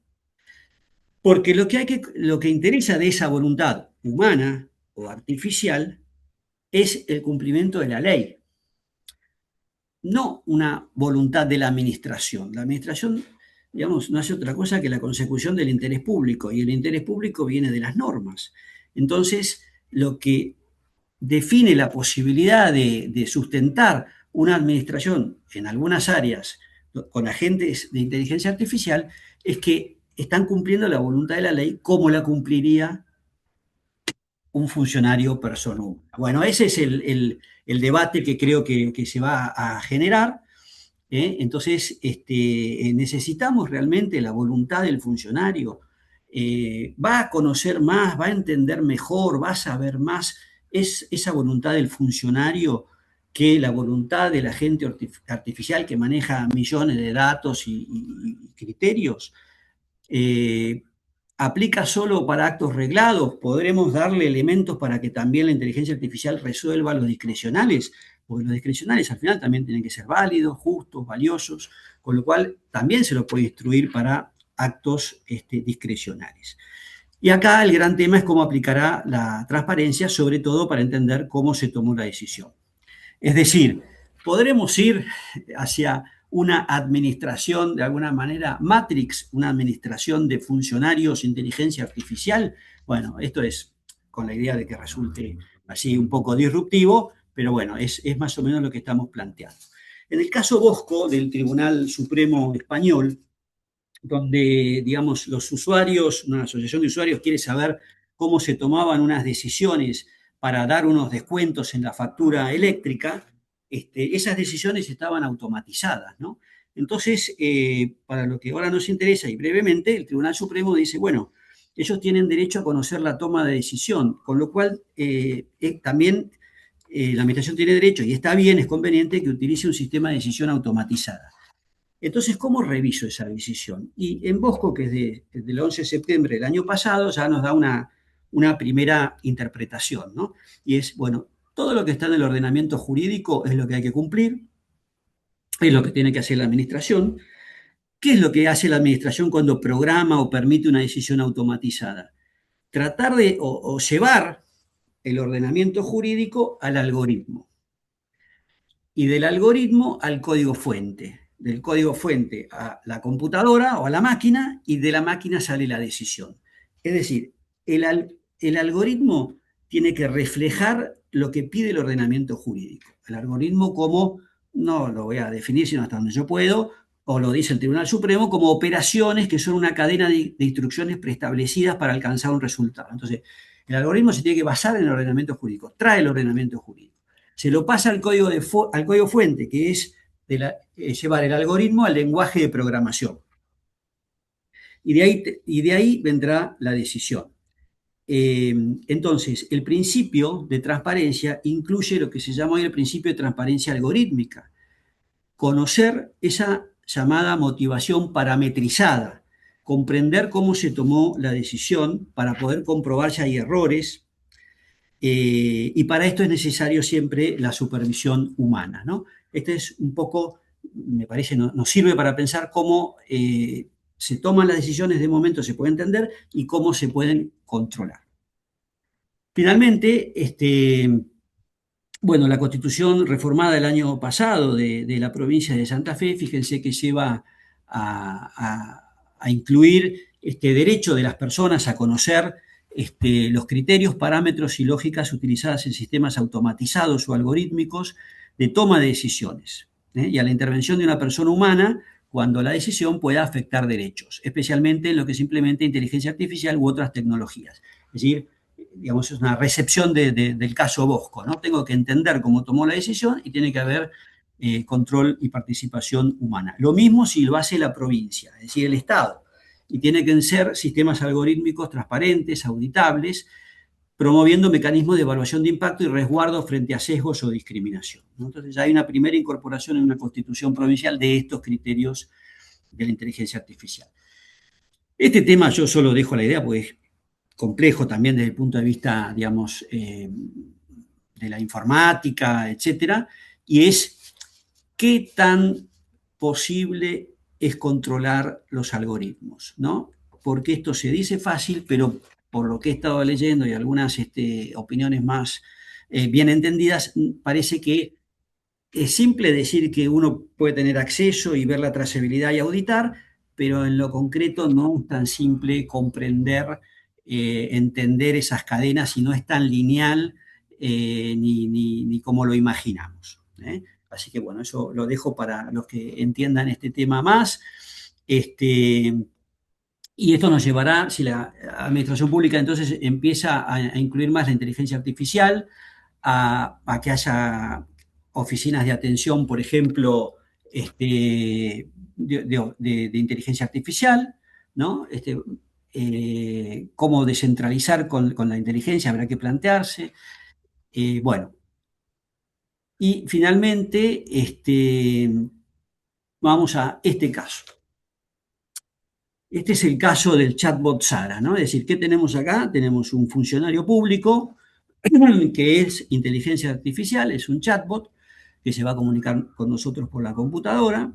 Porque lo que interesa de esa voluntad humana o artificial es el cumplimiento de la ley, no una voluntad de la administración. La administración, digamos, no hace otra cosa que la consecución del interés público, y el interés público viene de las normas. Entonces, lo que define la posibilidad de sustentar una administración en algunas áreas con agentes de inteligencia artificial es que están cumpliendo la voluntad de la ley como la cumpliría un funcionario persona humana. Bueno, ese es el debate que creo que se va a generar. Entonces, necesitamos realmente la voluntad del funcionario. Va a conocer más, va a entender mejor, va a saber más. Es esa voluntad del funcionario que la voluntad del agente artificial que maneja millones de datos y criterios. Eh, ¿Aplica solo para actos reglados? ¿Podremos darle elementos para que también la inteligencia artificial resuelva los discrecionales? Porque los discrecionales al final también tienen que ser válidos, justos, valiosos, con lo cual también se los puede instruir para actos discrecionales. Y acá el gran tema es cómo aplicará la transparencia, sobre todo para entender cómo se tomó la decisión. Es decir, podremos ir hacia una administración, de alguna manera, Matrix, una administración de funcionarios, inteligencia artificial. Bueno, esto es con la idea de que resulte así un poco disruptivo, pero bueno, es más o menos lo que estamos planteando. En el caso Bosco del Tribunal Supremo Español, donde, digamos, los usuarios, una asociación de usuarios quiere saber cómo se tomaban unas decisiones para dar unos descuentos en la factura eléctrica, esas decisiones estaban automatizadas, ¿no? Entonces, para lo que ahora nos interesa y brevemente, el Tribunal Supremo dice, bueno, ellos tienen derecho a conocer la toma de decisión, con lo cual también la Administración tiene derecho, y está bien, es conveniente que utilice un sistema de decisión automatizada. Entonces, ¿cómo reviso esa decisión? Y en Bosco, que es desde el 11 de septiembre del año pasado, ya nos da una primera interpretación, ¿no? Y es, bueno, todo lo que está en el ordenamiento jurídico es lo que hay que cumplir, es lo que tiene que hacer la administración. ¿Qué es lo que hace la administración cuando programa o permite una decisión automatizada? Tratar de o llevar el ordenamiento jurídico al algoritmo, y del algoritmo al código fuente, del código fuente a la computadora o a la máquina, y de la máquina sale la decisión. Es decir, el algoritmo tiene que reflejar lo que pide el ordenamiento jurídico. El algoritmo como, no lo voy a definir sino hasta donde yo puedo, o lo dice el Tribunal Supremo, como operaciones que son una cadena de instrucciones preestablecidas para alcanzar un resultado. Entonces, el algoritmo se tiene que basar en el ordenamiento jurídico, trae el ordenamiento jurídico, se lo pasa al código fuente, que es llevar el algoritmo al lenguaje de programación. Y de ahí vendrá la decisión. Entonces, el principio de transparencia incluye lo que se llama hoy el principio de transparencia algorítmica. Conocer esa llamada motivación parametrizada, comprender cómo se tomó la decisión para poder comprobar si hay errores, y para esto es necesario siempre la supervisión humana, ¿no? Este es un poco, me parece, nos sirve para pensar cómo se toman las decisiones de momento, se puede entender, y cómo se pueden controlar. Finalmente, bueno, la Constitución reformada el año pasado de la provincia de Santa Fe, fíjense que lleva a incluir este derecho de las personas a conocer los criterios, parámetros y lógicas utilizadas en sistemas automatizados o algorítmicos de toma de decisiones, y a la intervención de una persona humana cuando la decisión pueda afectar derechos, especialmente en lo que se implementa inteligencia artificial u otras tecnologías. Es decir, digamos, es una recepción del caso Bosco, ¿no? Tengo que entender cómo tomó la decisión y tiene que haber control y participación humana. Lo mismo si lo hace la provincia, es decir, el Estado, y tiene que ser sistemas algorítmicos transparentes, auditables, promoviendo mecanismos de evaluación de impacto y resguardo frente a sesgos o discriminación, ¿no? Entonces ya hay una primera incorporación en una constitución provincial de estos criterios de la inteligencia artificial. Este tema yo solo dejo la idea porque es complejo también desde el punto de vista, digamos, de la informática, etcétera, y es qué tan posible es controlar los algoritmos, ¿no? Porque esto se dice fácil, pero por lo que he estado leyendo y algunas opiniones más bien entendidas, parece que es simple decir que uno puede tener acceso y ver la trazabilidad y auditar, pero en lo concreto no es tan simple comprender, entender esas cadenas y no es tan lineal ni como lo imaginamos, ¿eh? Así que bueno, eso lo dejo para los que entiendan este tema más. Y esto nos llevará, si la administración pública entonces empieza a incluir más la inteligencia artificial, a que haya oficinas de atención, por ejemplo, de inteligencia artificial, ¿no? Cómo descentralizar con la inteligencia, habrá que plantearse. Bueno, y finalmente vamos a este caso. Este es el caso del chatbot Sara, ¿no? Es decir, ¿qué tenemos acá? Tenemos un funcionario público que es inteligencia artificial, es un chatbot que se va a comunicar con nosotros por la computadora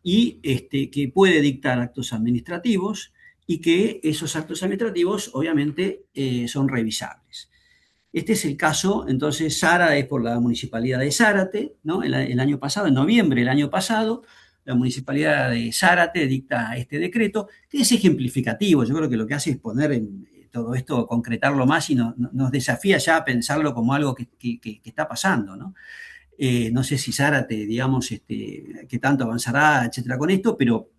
y que puede dictar actos administrativos y que esos actos administrativos obviamente son revisables. Este es el caso, entonces Sara es por la Municipalidad de Zárate, ¿no? El año pasado, en noviembre del año pasado, la Municipalidad de Zárate dicta este decreto, que es ejemplificativo. Yo creo que lo que hace es poner en todo esto, concretarlo más y nos desafía ya a pensarlo como algo que está pasando, ¿no? No sé si Zárate, digamos, qué tanto avanzará, etcétera, con esto, pero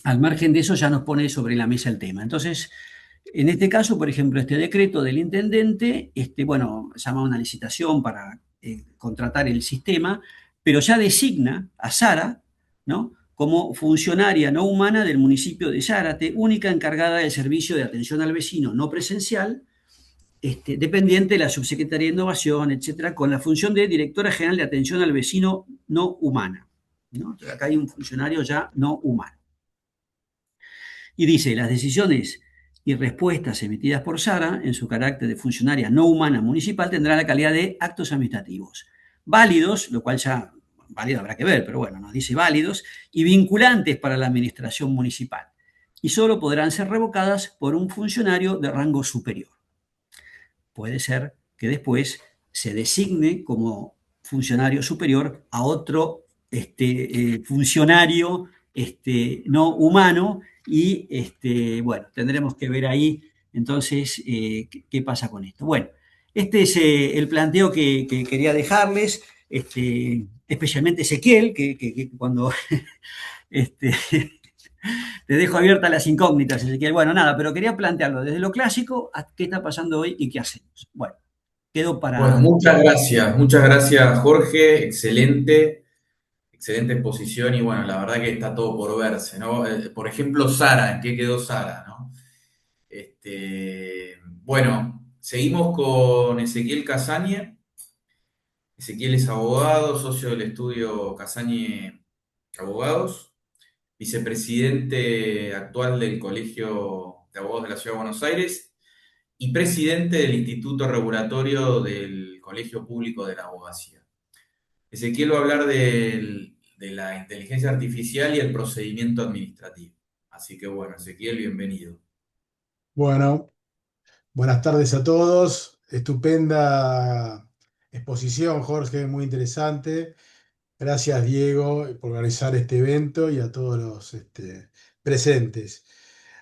al margen de eso ya nos pone sobre la mesa el tema. Entonces, en este caso, por ejemplo, este decreto del intendente, bueno, llama a una licitación para contratar el sistema, pero ya designa a Sara, ¿no?, como funcionaria no humana del municipio de Zárate, única encargada del servicio de atención al vecino no presencial, dependiente de la Subsecretaría de Innovación, etcétera, con la función de directora general de atención al vecino no humana, ¿no? Entonces, acá hay un funcionario ya no humano. Y dice, las decisiones y respuestas emitidas por Sara, en su carácter de funcionaria no humana municipal, tendrán la calidad de actos administrativos válidos, lo cual ya válido habrá que ver, pero bueno, nos dice válidos, y vinculantes para la administración municipal. Y solo podrán ser revocadas por un funcionario de rango superior. Puede ser que después se designe como funcionario superior a otro funcionario no humano y bueno, tendremos que ver ahí entonces qué pasa con esto. Bueno, este es el planteo que quería dejarles, especialmente Ezequiel, que cuando te dejo abiertas las incógnitas, Ezequiel. Bueno, nada, pero quería plantearlo desde lo clásico a qué está pasando hoy y qué hacemos. Bueno, quedo Bueno, para... muchas gracias, Jorge, excelente. excelente exposición y bueno, la verdad que está todo por verse, ¿no? Por ejemplo, Sara, ¿en qué quedó Sara, no? Bueno, seguimos con Ezequiel Casañe. Ezequiel es abogado, socio del estudio Casañe Abogados, vicepresidente actual del Colegio de Abogados de la Ciudad de Buenos Aires y presidente del Instituto Regulatorio del Colegio Público de la Abogacía. Ezequiel va a hablar de la inteligencia artificial y el procedimiento administrativo. Así que bueno, Ezequiel, bienvenido. Bueno, buenas tardes a todos. Estupenda exposición, Jorge, muy interesante. Gracias, Diego, por organizar este evento y a todos los presentes.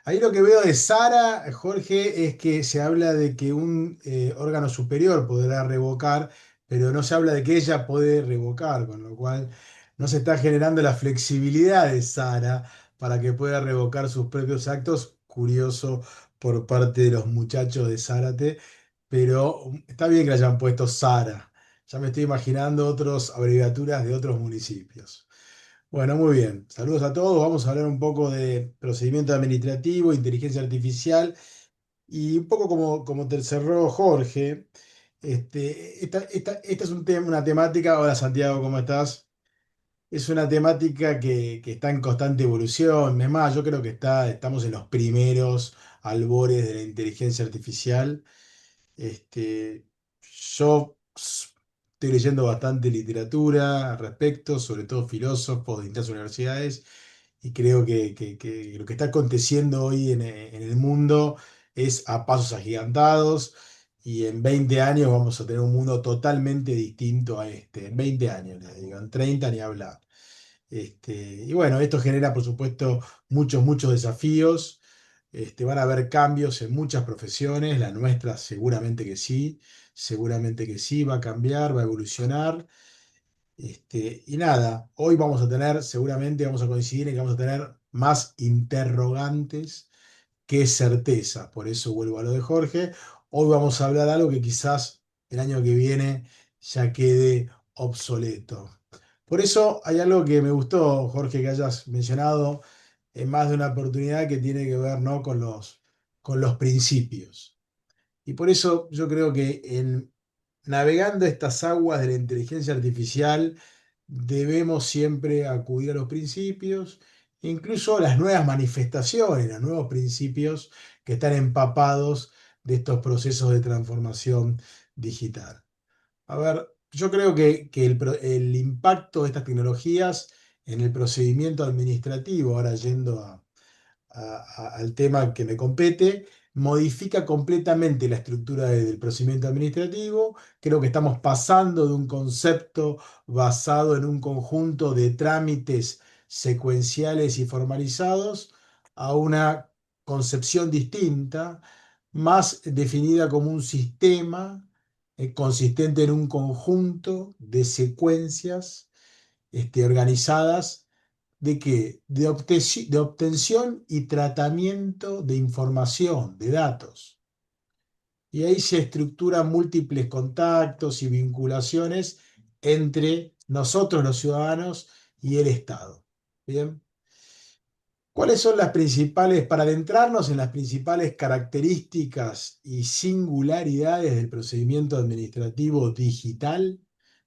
Ahí lo que veo de Sara, Jorge, es que se habla de que un órgano superior podrá revocar, pero no se habla de que ella puede revocar, con lo cual no se está generando la flexibilidad de Sara para que pueda revocar sus propios actos. Curioso por parte de los muchachos de Zárate, pero está bien que le hayan puesto Sara. Ya me estoy imaginando otras abreviaturas de otros municipios. Bueno, muy bien. Saludos a todos. Vamos a hablar un poco de procedimiento administrativo, inteligencia artificial y un poco como te cerró Jorge. Esta es una temática. Hola Santiago, ¿cómo estás? Es una temática que está en constante evolución. Es más, yo creo que estamos en los primeros albores de la inteligencia artificial. Este, estoy leyendo bastante literatura al respecto, sobre todo filósofos de distintas universidades, y creo que lo que está aconteciendo hoy en el mundo es a pasos agigantados, y en 20 años vamos a tener un mundo totalmente distinto a este. En 20 años, les digo, en 30 ni hablar. Y bueno, esto genera, por supuesto, muchos desafíos. Van a haber cambios en muchas profesiones, la nuestra seguramente que sí, va a cambiar, va a evolucionar. Y nada, hoy vamos a tener, seguramente vamos a coincidir en que vamos a tener más interrogantes que certeza. Por eso vuelvo a lo de Jorge. Hoy vamos a hablar de algo que quizás el año que viene ya quede obsoleto. Por eso hay algo que me gustó, Jorge, que hayas mencionado en más de una oportunidad que tiene que ver, ¿no?, con los principios. Y por eso yo creo que en navegando estas aguas de la inteligencia artificial debemos siempre acudir a los principios, incluso a las nuevas manifestaciones, los nuevos principios que están empapados de estos procesos de transformación digital. A ver, yo creo que el impacto de estas tecnologías en el procedimiento administrativo, ahora yendo al tema que me compete, modifica completamente la estructura del procedimiento administrativo. Creo que estamos pasando de un concepto basado en un conjunto de trámites secuenciales y formalizados a una concepción distinta, más definida como un sistema consistente en un conjunto de secuencias organizadas ¿de qué? De obtención y tratamiento de información, de datos. Y ahí se estructuran múltiples contactos y vinculaciones entre nosotros los ciudadanos y el Estado. ¿Bien? ¿Cuáles son las principales, para adentrarnos en las principales características y singularidades del procedimiento administrativo digital?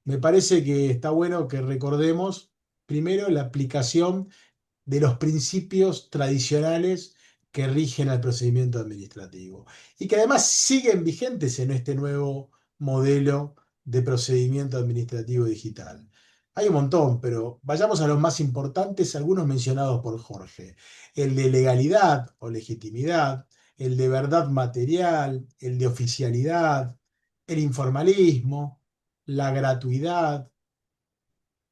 Me parece que está bueno que recordemos primero la aplicación de los principios tradicionales que rigen al procedimiento administrativo y que además siguen vigentes en este nuevo modelo de procedimiento administrativo digital. Hay un montón, pero vayamos a los más importantes, algunos mencionados por Jorge. El de legalidad o legitimidad, el de verdad material, el de oficialidad, el informalismo, la gratuidad,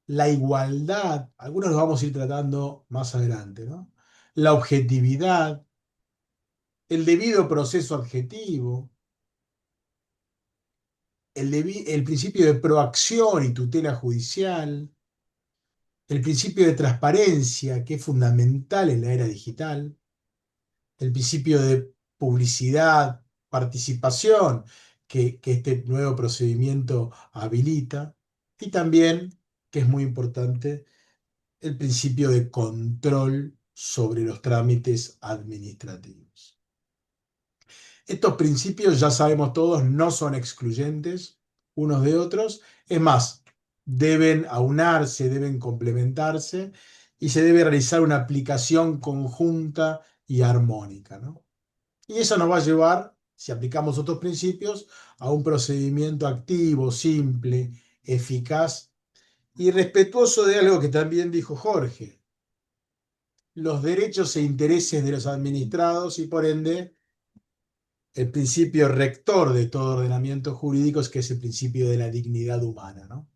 la igualdad, algunos los vamos a ir tratando más adelante, ¿no? La objetividad, el debido proceso adjetivo, el principio de proacción y tutela judicial, el principio de transparencia, que es fundamental en la era digital, el principio de publicidad, participación, que este nuevo procedimiento habilita, y también, que es muy importante, el principio de control sobre los trámites administrativos. Estos principios, ya sabemos todos, no son excluyentes unos de otros. Es más, deben aunarse, deben complementarse y se debe realizar una aplicación conjunta y armónica, ¿no? Y eso nos va a llevar, si aplicamos otros principios, a un procedimiento activo, simple, eficaz y respetuoso de algo que también dijo Jorge: los derechos e intereses de los administrados y por ende el principio rector de todo ordenamiento jurídico, es que es el principio de la dignidad humana, ¿no?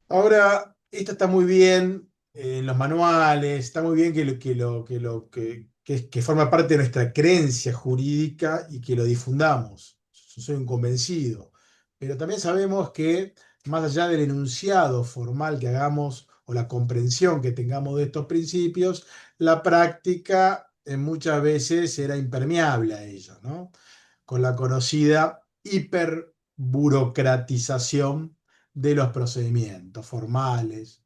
Ahora, esto está muy bien en los manuales, está muy bien que forma parte de nuestra creencia jurídica y que lo difundamos. Yo soy un convencido. Pero también sabemos que más allá del enunciado formal que hagamos o la comprensión que tengamos de estos principios, la práctica muchas veces era impermeable a ello, ¿no? Con la conocida hiperburocratización de los procedimientos formales.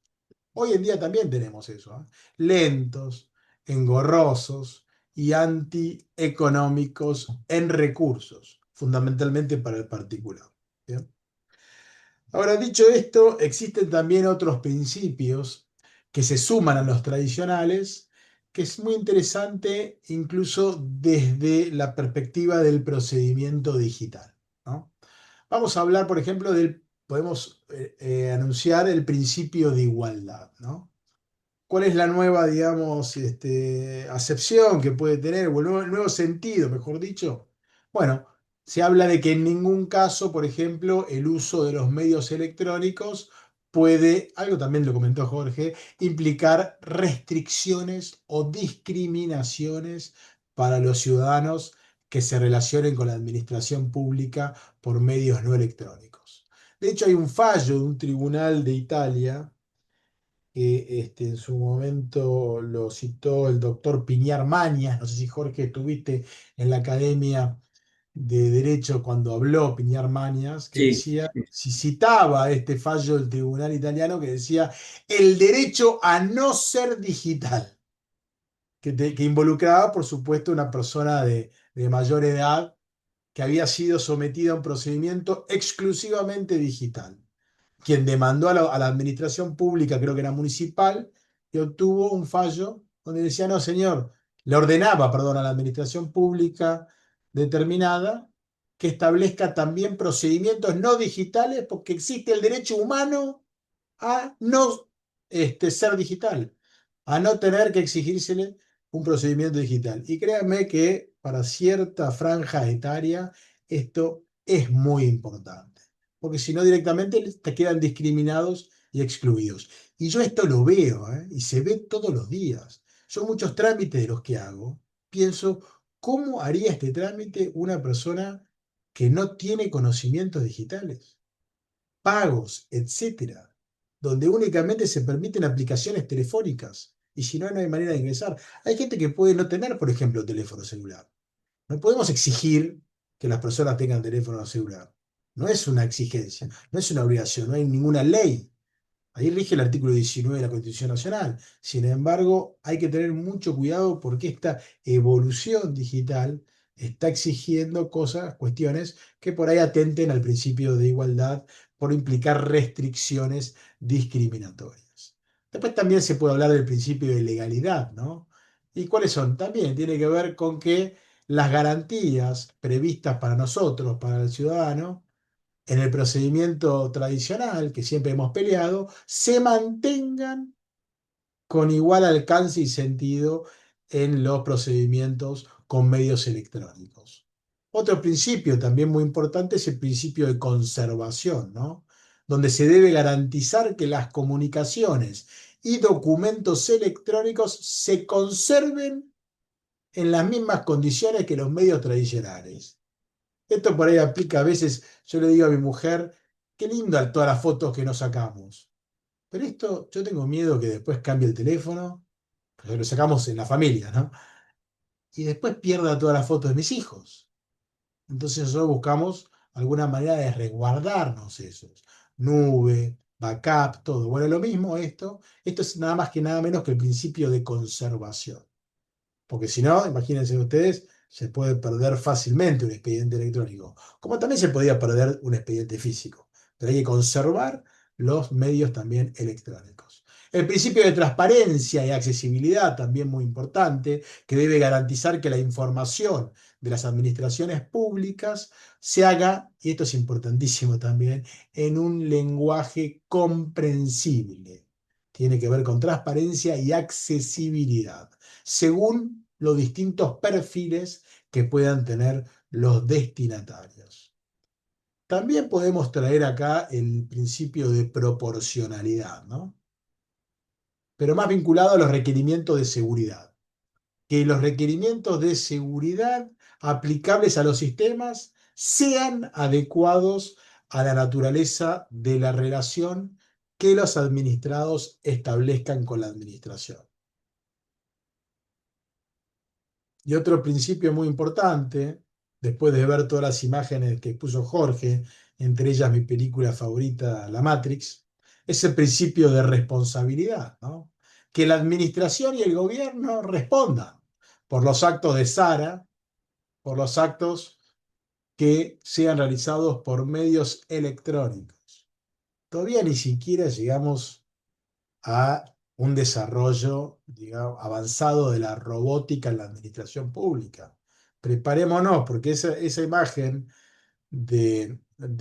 Hoy en día también tenemos eso, ¿eh? Lentos, engorrosos y antieconómicos en recursos, fundamentalmente para el particular. ¿Bien? Ahora, dicho esto, existen también otros principios que se suman a los tradicionales, que es muy interesante incluso desde la perspectiva del procedimiento digital, ¿no? Vamos a hablar, por ejemplo, podemos anunciar el principio de igualdad, ¿no? ¿Cuál es la nueva, digamos, acepción que puede tener, o el nuevo sentido, mejor dicho? Bueno, se habla de que en ningún caso, por ejemplo, el uso de los medios electrónicos puede, algo también lo comentó Jorge, implicar restricciones o discriminaciones para los ciudadanos que se relacionen con la administración pública por medios no electrónicos. De hecho, hay un fallo de un tribunal de Italia que en su momento lo citó el doctor Piñar Mañas. No sé si Jorge estuviste en la Academia de Derecho cuando habló Piñar Mañas, que Sí, decía, si citaba este fallo del tribunal italiano, que decía el derecho a no ser digital, que involucraba, por supuesto, una persona de mayor edad que había sido sometida a un procedimiento exclusivamente digital, quien demandó a la administración pública, creo que era municipal, y obtuvo un fallo donde decía: no, señor, le ordenaba, perdón, a la administración pública determinada que establezca también procedimientos no digitales, porque existe el derecho humano a no ser digital, a no tener que exigírsele un procedimiento digital. Y créanme que para cierta franja etaria esto es muy importante, porque si no directamente te quedan discriminados y excluidos. Y yo esto lo veo, ¿eh? Y se ve todos los días. Yo muchos trámites de los que hago, pienso, ¿cómo haría este trámite una persona que no tiene conocimientos digitales? Pagos, etcétera, donde únicamente se permiten aplicaciones telefónicas y si no, no hay manera de ingresar. Hay gente que puede no tener, por ejemplo, teléfono celular. No podemos exigir que las personas tengan teléfono celular. No es una exigencia, no es una obligación, no hay ninguna ley. Ahí rige el artículo 19 de la Constitución Nacional. Sin embargo, hay que tener mucho cuidado porque esta evolución digital está exigiendo cosas, cuestiones que por ahí atenten al principio de igualdad por implicar restricciones discriminatorias. Después también se puede hablar del principio de legalidad, ¿no? ¿Y cuáles son? También tiene que ver con que las garantías previstas para nosotros, para el ciudadano, en el procedimiento tradicional que siempre hemos peleado, se mantengan con igual alcance y sentido en los procedimientos con medios electrónicos. Otro principio también muy importante es el principio de conservación, ¿no? Donde se debe garantizar que las comunicaciones y documentos electrónicos se conserven en las mismas condiciones que los medios tradicionales. Esto por ahí aplica a veces, yo le digo a mi mujer, qué lindo todas las fotos que nos sacamos. Pero esto yo tengo miedo que después cambie el teléfono, porque lo sacamos en la familia, ¿no? Y después pierda todas las fotos de mis hijos. Entonces nosotros buscamos alguna manera de resguardarnos esos. Nube, backup, todo. Bueno, lo mismo esto es nada más que nada menos que el principio de conservación. Porque si no, imagínense ustedes, se puede perder fácilmente un expediente electrónico, como también se podía perder un expediente físico. Pero hay que conservar los medios también electrónicos. El principio de transparencia y accesibilidad, también muy importante, que debe garantizar que la información de las administraciones públicas se haga, y esto es importantísimo también, en un lenguaje comprensible. Tiene que ver con transparencia y accesibilidad según los distintos perfiles que puedan tener los destinatarios. También podemos traer acá el principio de proporcionalidad, ¿no? Pero más vinculado a los requerimientos de seguridad. Que los requerimientos de seguridad aplicables a los sistemas sean adecuados a la naturaleza de la relación que los administrados establezcan con la administración. Y otro principio muy importante, después de ver todas las imágenes que puso Jorge, entre ellas mi película favorita, La Matrix, es el principio de responsabilidad, ¿no? Que la administración y el gobierno respondan por los actos de Sara, por los actos que sean realizados por medios electrónicos. Todavía ni siquiera llegamos a un desarrollo, digamos, avanzado de la robótica en la administración pública. Preparémonos, porque esa imagen de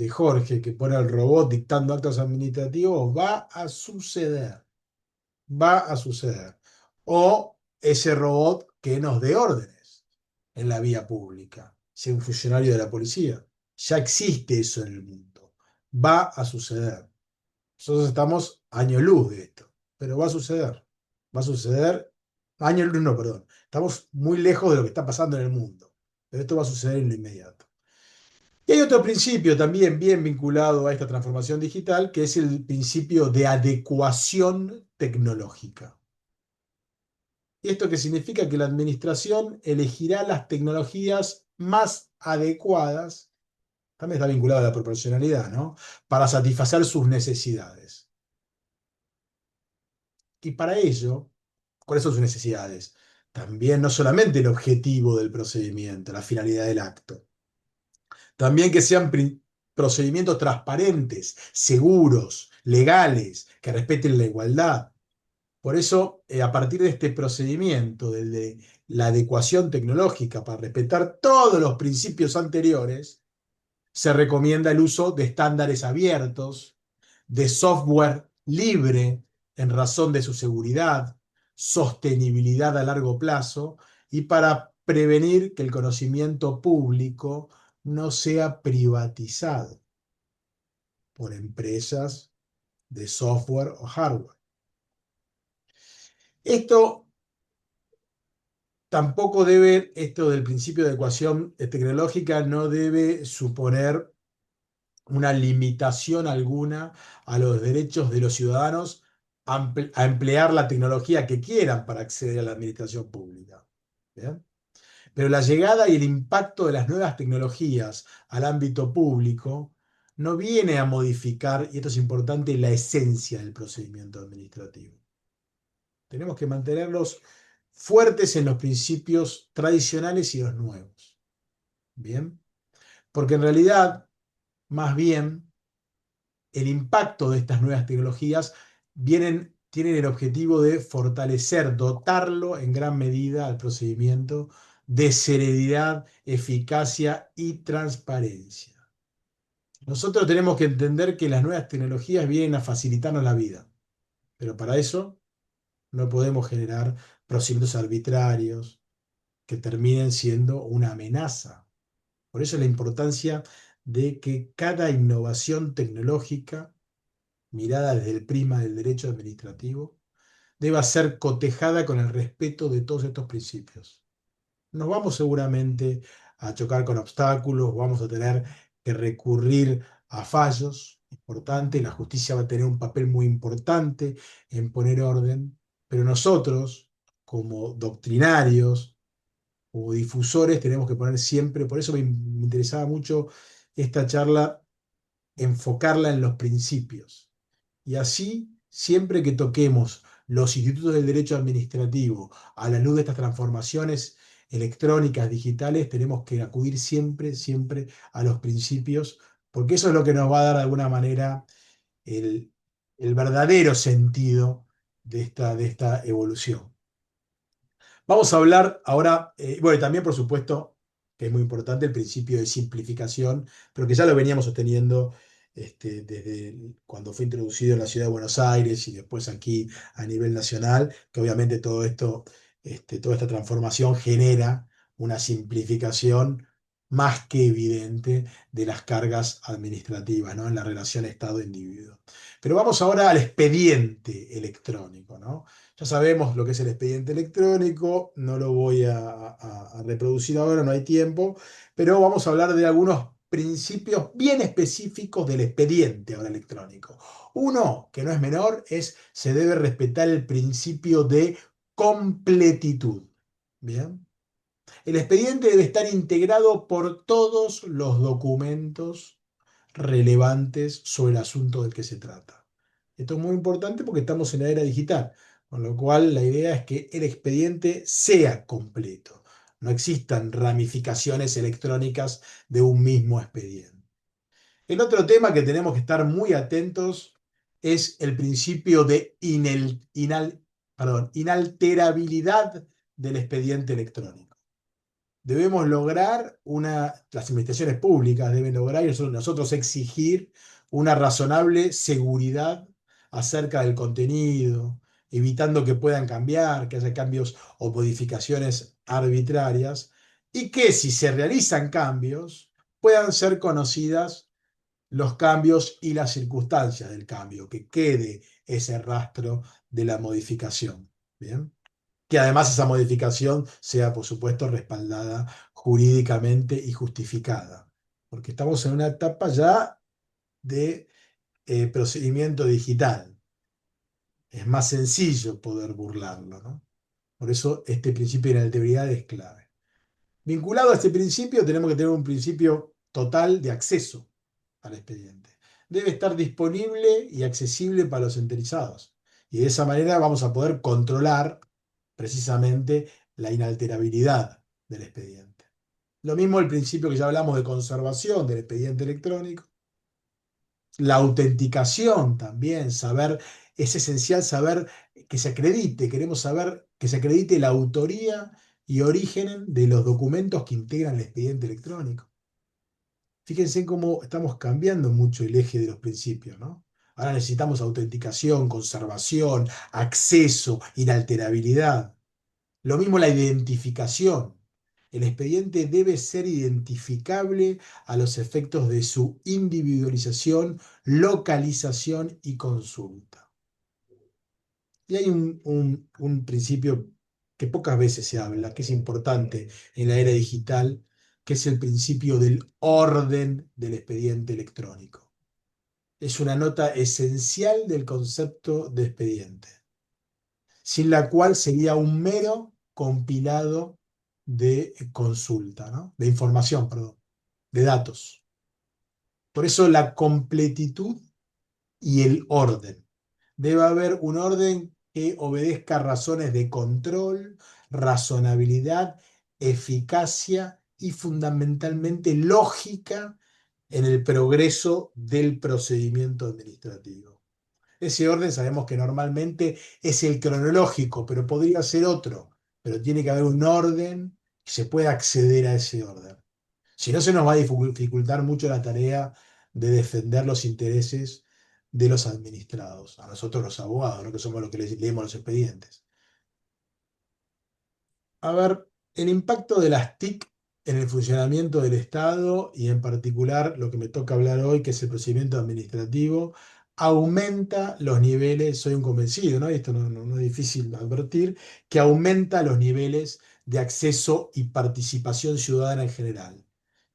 Jorge que pone al robot dictando actos administrativos va a suceder. O ese robot que nos dé órdenes en la vía pública, sea un funcionario de la policía. Ya existe eso en el mundo. Va a suceder. Nosotros estamos año luz de esto, pero va a suceder. Va a suceder, año luz no, perdón. Estamos muy lejos de lo que está pasando en el mundo, pero esto va a suceder en lo inmediato. Y hay otro principio también bien vinculado a esta transformación digital, que es el principio de adecuación tecnológica. ¿Y esto qué significa? Que la administración elegirá las tecnologías más adecuadas, también está vinculado a la proporcionalidad, ¿no? Para satisfacer sus necesidades. Y para ello, ¿cuáles son sus necesidades? También no solamente el objetivo del procedimiento, la finalidad del acto. También que sean procedimientos transparentes, seguros, legales, que respeten la igualdad. Por eso, a partir de este procedimiento, de la adecuación tecnológica para respetar todos los principios anteriores, se recomienda el uso de estándares abiertos, de software libre en razón de su seguridad, sostenibilidad a largo plazo y para prevenir que el conocimiento público no sea privatizado por empresas de software o hardware. Esto tampoco debe, esto del principio de adecuación tecnológica no debe suponer una limitación alguna a los derechos de los ciudadanos a emplear la tecnología que quieran para acceder a la administración pública. ¿Bien? Pero la llegada y el impacto de las nuevas tecnologías al ámbito público no viene a modificar, y esto es importante, la esencia del procedimiento administrativo. Tenemos que mantenerlos fuertes en los principios tradicionales y los nuevos. ¿Bien? Porque en realidad, más bien, el impacto de estas nuevas tecnologías tienen el objetivo de fortalecer, dotarlo en gran medida al procedimiento de celeridad, eficacia y transparencia. Nosotros tenemos que entender que las nuevas tecnologías vienen a facilitarnos la vida, pero para eso no podemos generar procedimientos arbitrarios que terminen siendo una amenaza. Por eso la importancia de que cada innovación tecnológica mirada desde el prisma del derecho administrativo, deba ser cotejada con el respeto de todos estos principios. Nos vamos seguramente a chocar con obstáculos, vamos a tener que recurrir a fallos importantes, la justicia va a tener un papel muy importante en poner orden, pero nosotros, como doctrinarios, como difusores, tenemos que poner siempre, por eso me interesaba mucho esta charla, enfocarla en los principios Y así, siempre que toquemos los institutos del derecho administrativo a la luz de estas transformaciones electrónicas, digitales, tenemos que acudir siempre, siempre a los principios, porque eso es lo que nos va a dar de alguna manera el, el verdadero sentido de esta evolución. Vamos a hablar ahora, bueno, y también por supuesto, que es muy importante el principio de simplificación, pero que ya lo veníamos sosteniendo desde cuando fue introducido en la ciudad de Buenos Aires y después aquí a nivel nacional, que obviamente todo esto, toda esta transformación genera una simplificación más que evidente de las cargas administrativas, ¿no? En la relación Estado-individuo. Pero vamos ahora al expediente electrónico, ¿no? Ya sabemos lo que es el expediente electrónico, no lo voy a reproducir ahora, no hay tiempo, pero vamos a hablar de algunos principios bien específicos del expediente ahora electrónico. Uno, que no es menor, es se debe respetar el principio de completitud. Bien. El expediente debe estar integrado por todos los documentos relevantes sobre el asunto del que se trata. Esto es muy importante porque estamos en la era digital, con lo cual la idea es que el expediente sea completo, no existan ramificaciones electrónicas de un mismo expediente. El otro tema que tenemos que estar muy atentos es el principio de inalterabilidad del expediente electrónico. Debemos lograr las administraciones públicas deben lograr y nosotros exigir una razonable seguridad acerca del contenido, evitando que puedan cambiar, que haya cambios o modificaciones arbitrarias, y que si se realizan cambios, puedan ser conocidas los cambios y las circunstancias del cambio, que quede ese rastro de la modificación. ¿Bien? Que además esa modificación sea, por supuesto, respaldada jurídicamente y justificada, porque estamos en una etapa ya de procedimiento digital. Es más sencillo poder burlarlo, ¿no? Por eso este principio de inalterabilidad es clave. Vinculado a este principio, tenemos que tener un principio total de acceso al expediente. Debe estar disponible y accesible para los interesados. Y de esa manera vamos a poder controlar precisamente la inalterabilidad del expediente. Lo mismo el principio que ya hablamos de conservación del expediente electrónico. La autenticación también, es esencial saber que se acredite, queremos saber que se acredite la autoría y origen de los documentos que integran el expediente electrónico. Fíjense cómo estamos cambiando mucho el eje de los principios, ¿no? Ahora necesitamos autenticación, conservación, acceso, inalterabilidad. Lo mismo la identificación. El expediente debe ser identificable a los efectos de su individualización, localización y consulta. Y hay un principio que pocas veces se habla, que es importante en la era digital, que es el principio del orden del expediente electrónico. Es una nota esencial del concepto de expediente, sin la cual sería un mero compilado de consulta, ¿no? De información, perdón, de datos. Por eso la completitud y el orden. Debe haber un orden que obedezca a razones de control, razonabilidad, eficacia y fundamentalmente lógica en el progreso del procedimiento administrativo. Ese orden sabemos que normalmente es el cronológico, pero podría ser otro. Pero tiene que haber un orden que se pueda acceder a ese orden. Si no, se nos va a dificultar mucho la tarea de defender los intereses de los administrados, a nosotros los abogados, ¿no? Que somos los que leemos los expedientes. A ver, el impacto de las TIC en el funcionamiento del Estado y en particular lo que me toca hablar hoy, que es el procedimiento administrativo, aumenta los niveles, soy un convencido, ¿no? Y esto no es difícil advertir, que aumenta los niveles de acceso y participación ciudadana en general.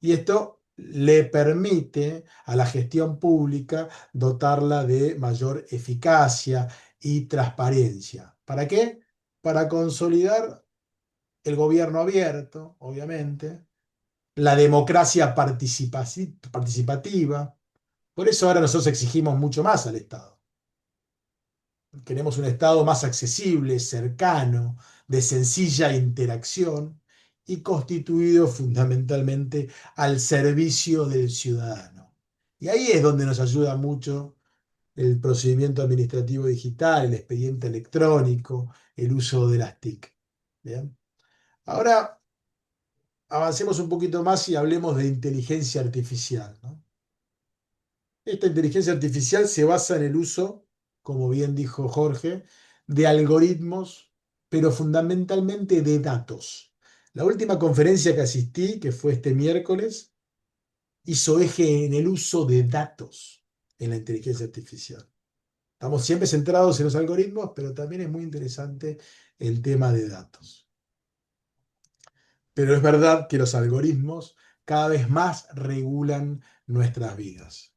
Y esto le permite a la gestión pública dotarla de mayor eficacia y transparencia. ¿Para qué? Para consolidar el gobierno abierto, obviamente, la democracia participativa. Por eso ahora nosotros exigimos mucho más al Estado. Queremos un Estado más accesible, cercano, de sencilla interacción y constituido fundamentalmente al servicio del ciudadano. Y ahí es donde nos ayuda mucho el procedimiento administrativo digital, el expediente electrónico, el uso de las TIC. ¿Bien? Ahora avancemos un poquito más y hablemos de inteligencia artificial, ¿no? Esta inteligencia artificial se basa en el uso, como bien dijo Jorge, de algoritmos, pero fundamentalmente de datos. La última conferencia que asistí, que fue este miércoles, hizo eje en el uso de datos en la inteligencia artificial. Estamos siempre centrados en los algoritmos, pero también es muy interesante el tema de datos. Pero es verdad que los algoritmos cada vez más regulan nuestras vidas.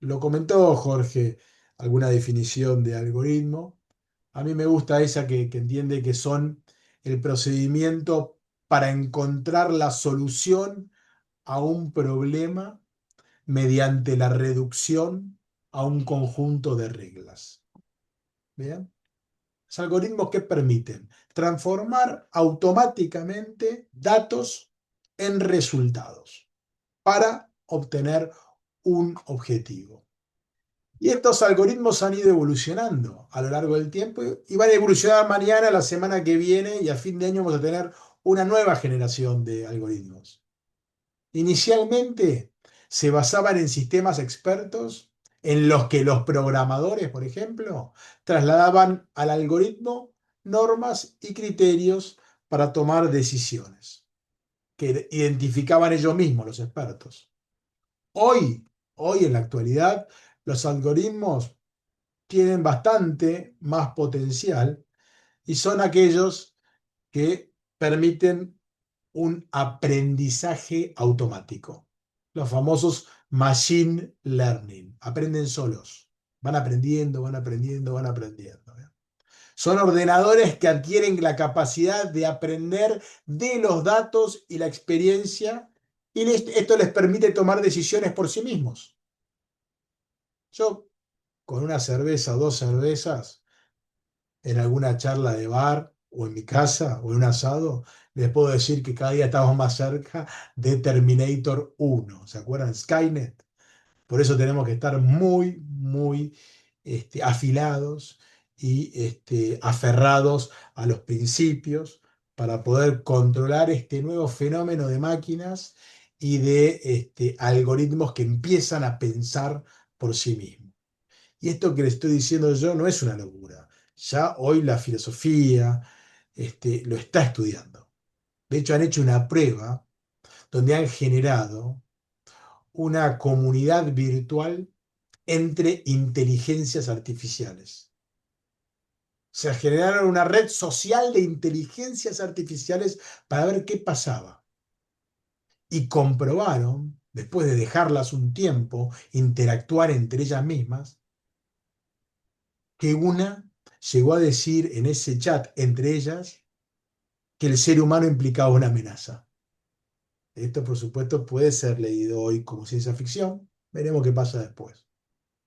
Lo comentó Jorge, alguna definición de algoritmo. A mí me gusta esa que entiende que son el procedimiento para encontrar la solución a un problema mediante la reducción a un conjunto de reglas. ¿Bien? Los algoritmos que permiten transformar automáticamente datos en resultados para obtener un objetivo. Y estos algoritmos han ido evolucionando a lo largo del tiempo y van a evolucionar mañana, la semana que viene y a fin de año vamos a tener una nueva generación de algoritmos. Inicialmente se basaban en sistemas expertos en los que los programadores, por ejemplo, trasladaban al algoritmo normas y criterios para tomar decisiones que identificaban ellos mismos, los expertos. Hoy en la actualidad, los algoritmos tienen bastante más potencial y son aquellos que permiten un aprendizaje automático. Los famosos machine learning. Aprenden solos. Van aprendiendo, van aprendiendo, van aprendiendo. Son ordenadores que adquieren la capacidad de aprender de los datos y la experiencia y esto les permite tomar decisiones por sí mismos. Yo, con una cerveza o dos cervezas, en alguna charla de bar o en mi casa o en un asado, les puedo decir que cada día estamos más cerca de Terminator 1. ¿Se acuerdan? Skynet. Por eso tenemos que estar muy afilados y aferrados a los principios para poder controlar este nuevo fenómeno de máquinas y de algoritmos que empiezan a pensar por sí mismos. Y esto que le estoy diciendo yo no es una locura. Ya hoy la filosofía lo está estudiando. De hecho, han hecho una prueba donde han generado una comunidad virtual entre inteligencias artificiales. O sea, generaron una red social de inteligencias artificiales para ver qué pasaba. Y comprobaron, después de dejarlas un tiempo interactuar entre ellas mismas, que una llegó a decir en ese chat entre ellas que el ser humano implicaba una amenaza. Esto, por supuesto, puede ser leído hoy como ciencia ficción. Veremos qué pasa después.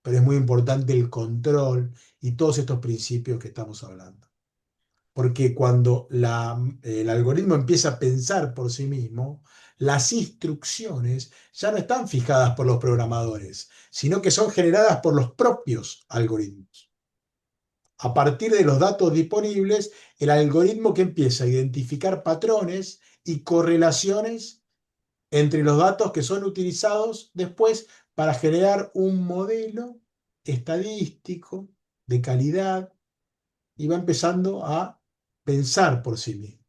Pero es muy importante el control y todos estos principios que estamos hablando. Porque cuando el algoritmo empieza a pensar por sí mismo, las instrucciones ya no están fijadas por los programadores, sino que son generadas por los propios algoritmos. A partir de los datos disponibles, el algoritmo que empieza a identificar patrones y correlaciones entre los datos que son utilizados después para generar un modelo estadístico de calidad y va empezando a pensar por sí mismo.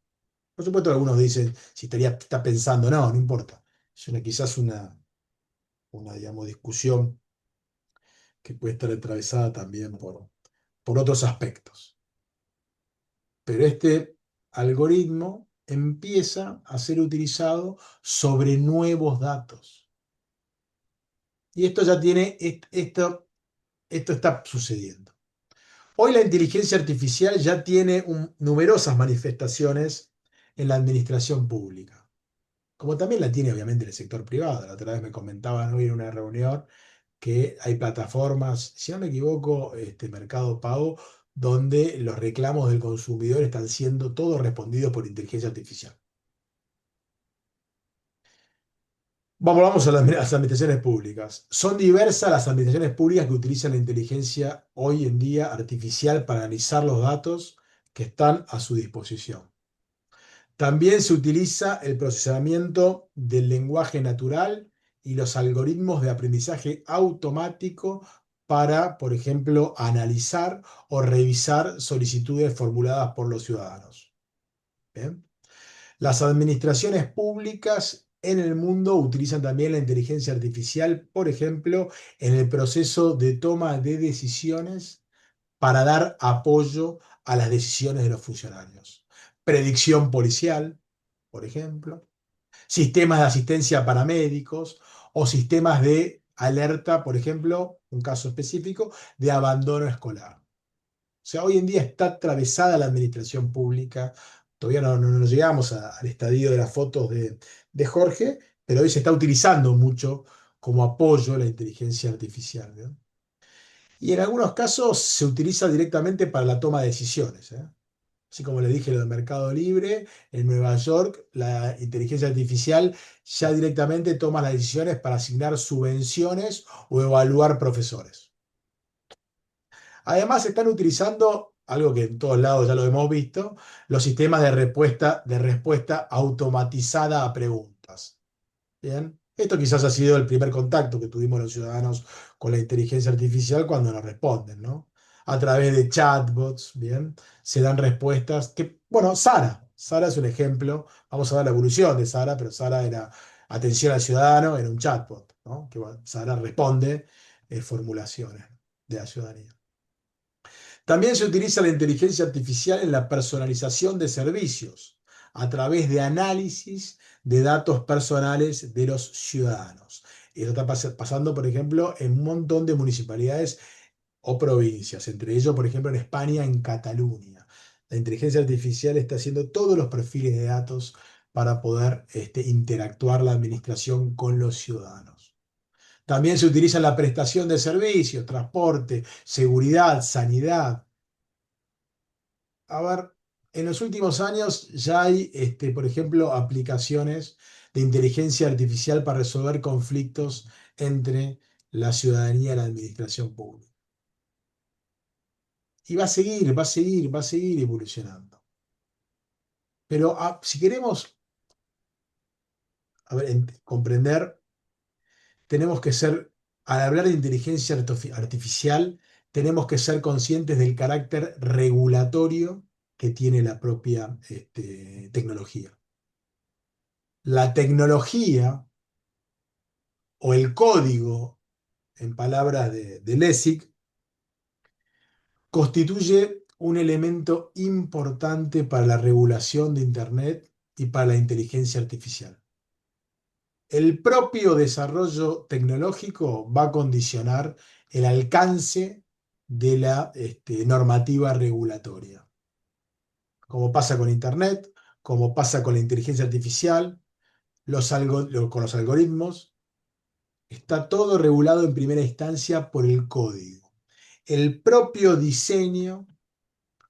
Por supuesto, algunos dicen si está pensando, no importa. Es quizás una digamos, discusión que puede estar atravesada también por otros aspectos. Pero este algoritmo empieza a ser utilizado sobre nuevos datos. Y esto ya tiene, esto está sucediendo. Hoy la inteligencia artificial ya tiene numerosas manifestaciones en la administración pública, como también la tiene obviamente en el sector privado. La otra vez me comentaban hoy en una reunión que hay plataformas, si no me equivoco, Mercado Pago, donde los reclamos del consumidor están siendo todos respondidos por inteligencia artificial. Vamos a las administraciones públicas. Son diversas las administraciones públicas que utilizan la inteligencia hoy en día artificial para analizar los datos que están a su disposición. También se utiliza el procesamiento del lenguaje natural y los algoritmos de aprendizaje automático para, por ejemplo, analizar o revisar solicitudes formuladas por los ciudadanos. ¿Bien? Las administraciones públicas en el mundo utilizan también la inteligencia artificial, por ejemplo, en el proceso de toma de decisiones para dar apoyo a las decisiones de los funcionarios. Predicción policial, por ejemplo, sistemas de asistencia para médicos o sistemas de alerta, por ejemplo, un caso específico, de abandono escolar. O sea, hoy en día está atravesada la administración pública. Todavía no llegamos al estadio de las fotos de Jorge, pero hoy se está utilizando mucho como apoyo la inteligencia artificial, ¿no? Y en algunos casos se utiliza directamente para la toma de decisiones, ¿eh? Así como le dije lo del Mercado Libre, en Nueva York la inteligencia artificial ya directamente toma las decisiones para asignar subvenciones o evaluar profesores. Además, están utilizando algo que en todos lados ya lo hemos visto, los sistemas de respuesta automatizada a preguntas. Bien, esto quizás ha sido el primer contacto que tuvimos los ciudadanos con la inteligencia artificial cuando nos responden, ¿no? A través de chatbots, bien, se dan respuestas que, bueno, Sara es un ejemplo, vamos a ver la evolución de Sara, pero Sara era atención al ciudadano, era un chatbot, ¿no? Que bueno, Sara responde formulaciones de la ciudadanía. También se utiliza la inteligencia artificial en la personalización de servicios a través de análisis de datos personales de los ciudadanos. Eso está pasando, por ejemplo, en un montón de municipalidades o provincias, entre ellos, por ejemplo, en España, en Cataluña. La inteligencia artificial está haciendo todos los perfiles de datos para poder interactuar la administración con los ciudadanos. También se utiliza en la prestación de servicios, transporte, seguridad, sanidad. A ver, en los últimos años ya hay, por ejemplo, aplicaciones de inteligencia artificial para resolver conflictos entre la ciudadanía y la administración pública. Y va a seguir, va a seguir, va a seguir evolucionando. Pero si queremos comprender, tenemos que ser, al hablar de inteligencia artificial, tenemos que ser conscientes del carácter regulatorio que tiene la propia tecnología. La tecnología o el código, en palabras de Lessig, constituye un elemento importante para la regulación de Internet y para la inteligencia artificial. El propio desarrollo tecnológico va a condicionar el alcance de la normativa regulatoria. Como pasa con Internet, como pasa con la inteligencia artificial, con los algoritmos, está todo regulado en primera instancia por el código. El propio diseño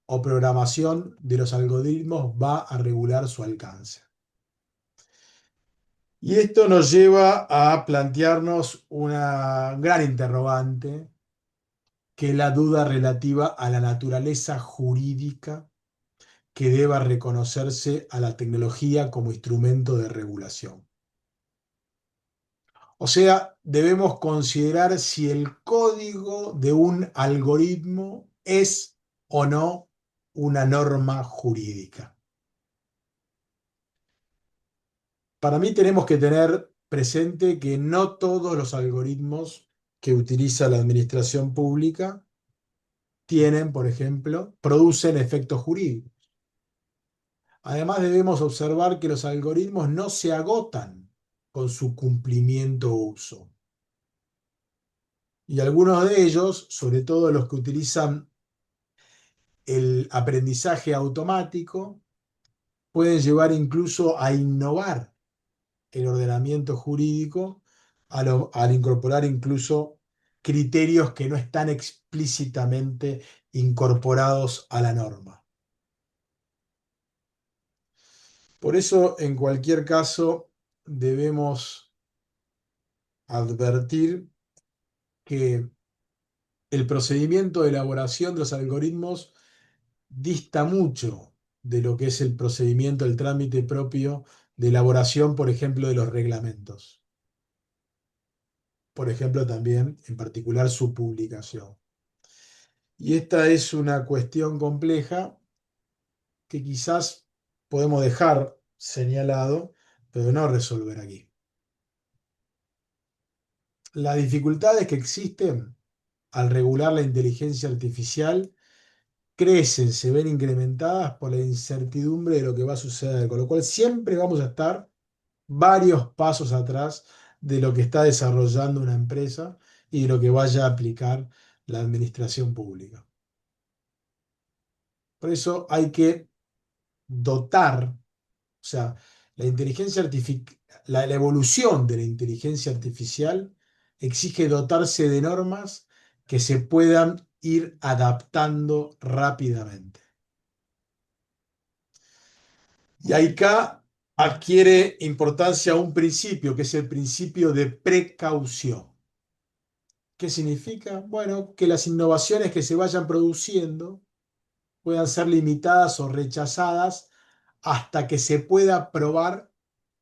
o programación de los algoritmos va a regular su alcance. Y esto nos lleva a plantearnos una gran interrogante, que es la duda relativa a la naturaleza jurídica que deba reconocerse a la tecnología como instrumento de regulación. O sea, debemos considerar si el código de un algoritmo es o no una norma jurídica. Para mí tenemos que tener presente que no todos los algoritmos que utiliza la administración pública tienen, por ejemplo, producen efectos jurídicos. Además, debemos observar que los algoritmos no se agotan con su cumplimiento o uso. Y algunos de ellos, sobre todo los que utilizan el aprendizaje automático, pueden llevar incluso a innovar el ordenamiento jurídico al incorporar incluso criterios que no están explícitamente incorporados a la norma. Por eso, en cualquier caso, debemos advertir que el procedimiento de elaboración de los algoritmos dista mucho de lo que es el procedimiento, el trámite propio de elaboración, por ejemplo, de los reglamentos. Por ejemplo, también, en particular, su publicación. Y esta es una cuestión compleja que quizás podemos dejar señalado, pero no resolver aquí. Las dificultades que existen al regular la inteligencia artificial crecen, se ven incrementadas por la incertidumbre de lo que va a suceder, con lo cual siempre vamos a estar varios pasos atrás de lo que está desarrollando una empresa y de lo que vaya a aplicar la administración pública. Por eso hay que dotar, o sea, la evolución de la inteligencia artificial exige dotarse de normas que se puedan ir adaptando rápidamente. Y acá adquiere importancia un principio, que es el principio de precaución. ¿Qué significa? Bueno, que las innovaciones que se vayan produciendo puedan ser limitadas o rechazadas hasta que se pueda probar,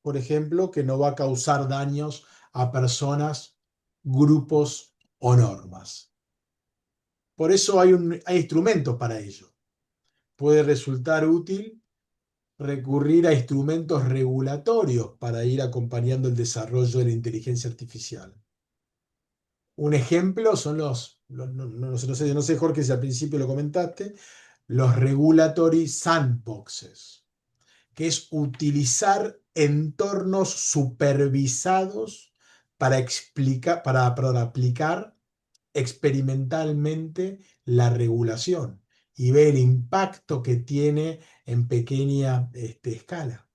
por ejemplo, que no va a causar daños a personas, grupos o normas. Por eso hay instrumentos para ello. Puede resultar útil recurrir a instrumentos regulatorios para ir acompañando el desarrollo de la inteligencia artificial. Un ejemplo son no sé, Jorge, si al principio lo comentaste, los regulatory sandboxes, que es utilizar entornos supervisados para aplicar experimentalmente la regulación y ver el impacto que tiene en pequeña escala.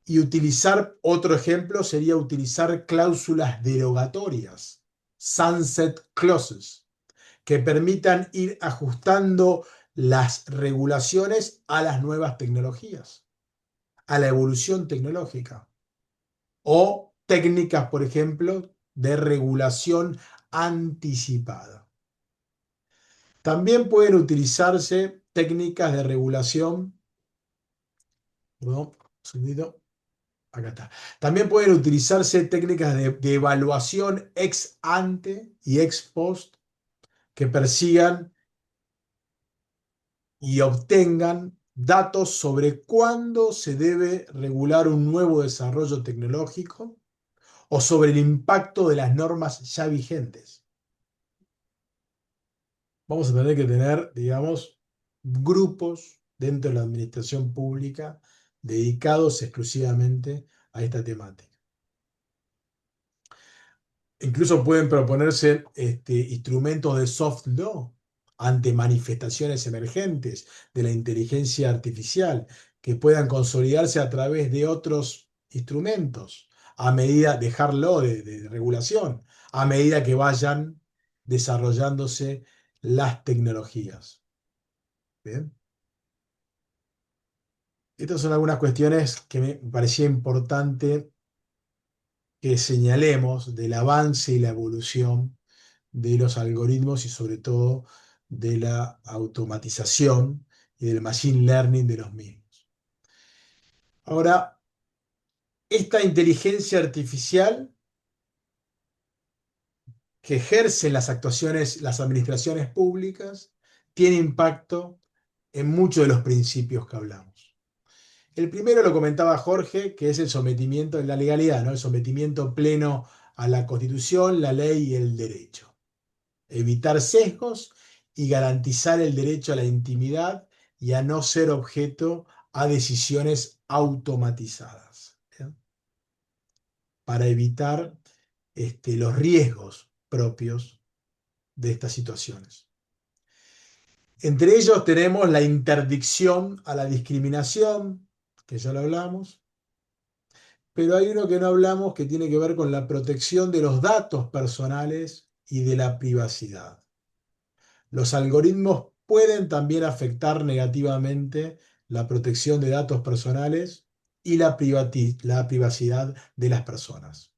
Y otro ejemplo sería utilizar cláusulas derogatorias, sunset clauses, que permitan ir ajustando las regulaciones a las nuevas tecnologías, a la evolución tecnológica. O técnicas, por ejemplo, de regulación anticipada. También pueden utilizarse técnicas de regulación, perdón, un segundito, acá está. También pueden utilizarse técnicas de evaluación ex ante y ex post que persigan y obtengan datos sobre cuándo se debe regular un nuevo desarrollo tecnológico o sobre el impacto de las normas ya vigentes. Vamos a tener que tener, digamos, grupos dentro de la administración pública dedicados exclusivamente a esta temática. Incluso pueden proponerse instrumentos de soft law ante manifestaciones emergentes de la inteligencia artificial que puedan consolidarse a través de otros instrumentos a medida de hard law, de regulación, a medida que vayan desarrollándose las tecnologías. ¿Bien? Estas son algunas cuestiones que me parecía importante que señalemos del avance y la evolución de los algoritmos y sobre todo de la automatización y del machine learning de los mismos. Ahora, esta inteligencia artificial que ejercen las actuaciones, las administraciones públicas, tiene impacto en muchos de los principios que hablamos. El primero lo comentaba Jorge, que es el sometimiento de la legalidad, ¿no? El sometimiento pleno a la Constitución, la ley y el derecho. Evitar sesgos y garantizar el derecho a la intimidad y a no ser objeto a decisiones automatizadas, ¿bien? Para evitar los riesgos propios de estas situaciones. Entre ellos tenemos la interdicción a la discriminación, que ya lo hablamos, pero hay uno que no hablamos que tiene que ver con la protección de los datos personales y de la privacidad. Los algoritmos pueden también afectar negativamente la protección de datos personales y la privacidad de las personas.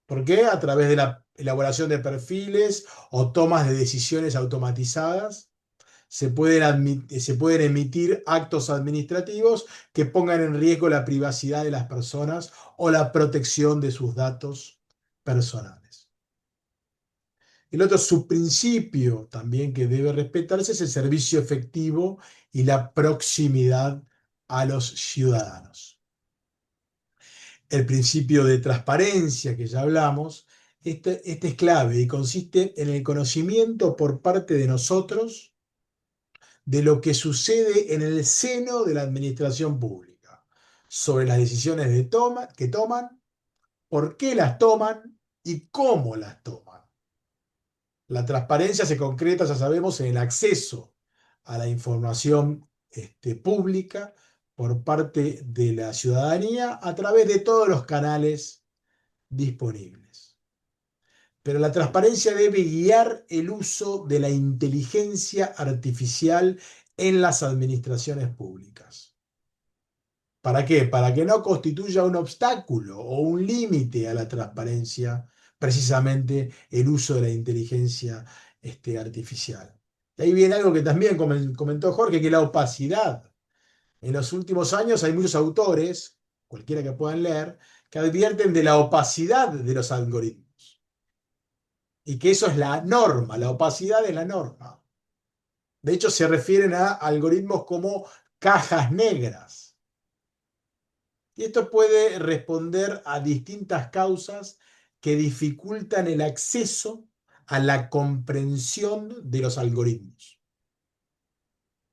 ¿Por qué? A través de la elaboración de perfiles o tomas de decisiones automatizadas se pueden emitir actos administrativos que pongan en riesgo la privacidad de las personas o la protección de sus datos personales. El otro subprincipio también que debe respetarse es el servicio efectivo y la proximidad a los ciudadanos. El principio de transparencia que ya hablamos, este es clave y consiste en el conocimiento por parte de nosotros de lo que sucede en el seno de la administración pública, sobre las decisiones que toman, por qué las toman y cómo las toman. La transparencia se concreta, ya sabemos, en el acceso a la información pública por parte de la ciudadanía a través de todos los canales disponibles. Pero la transparencia debe guiar el uso de la inteligencia artificial en las administraciones públicas. ¿Para qué? Para que no constituya un obstáculo o un límite a la transparencia, precisamente el uso de la inteligencia artificial. Y ahí viene algo que también comentó Jorge, que es la opacidad. En los últimos años hay muchos autores, cualquiera que puedan leer, que advierten de la opacidad de los algoritmos. Y que eso es la norma, la opacidad es la norma. De hecho, se refieren a algoritmos como cajas negras. Y esto puede responder a distintas causas que dificultan el acceso a la comprensión de los algoritmos.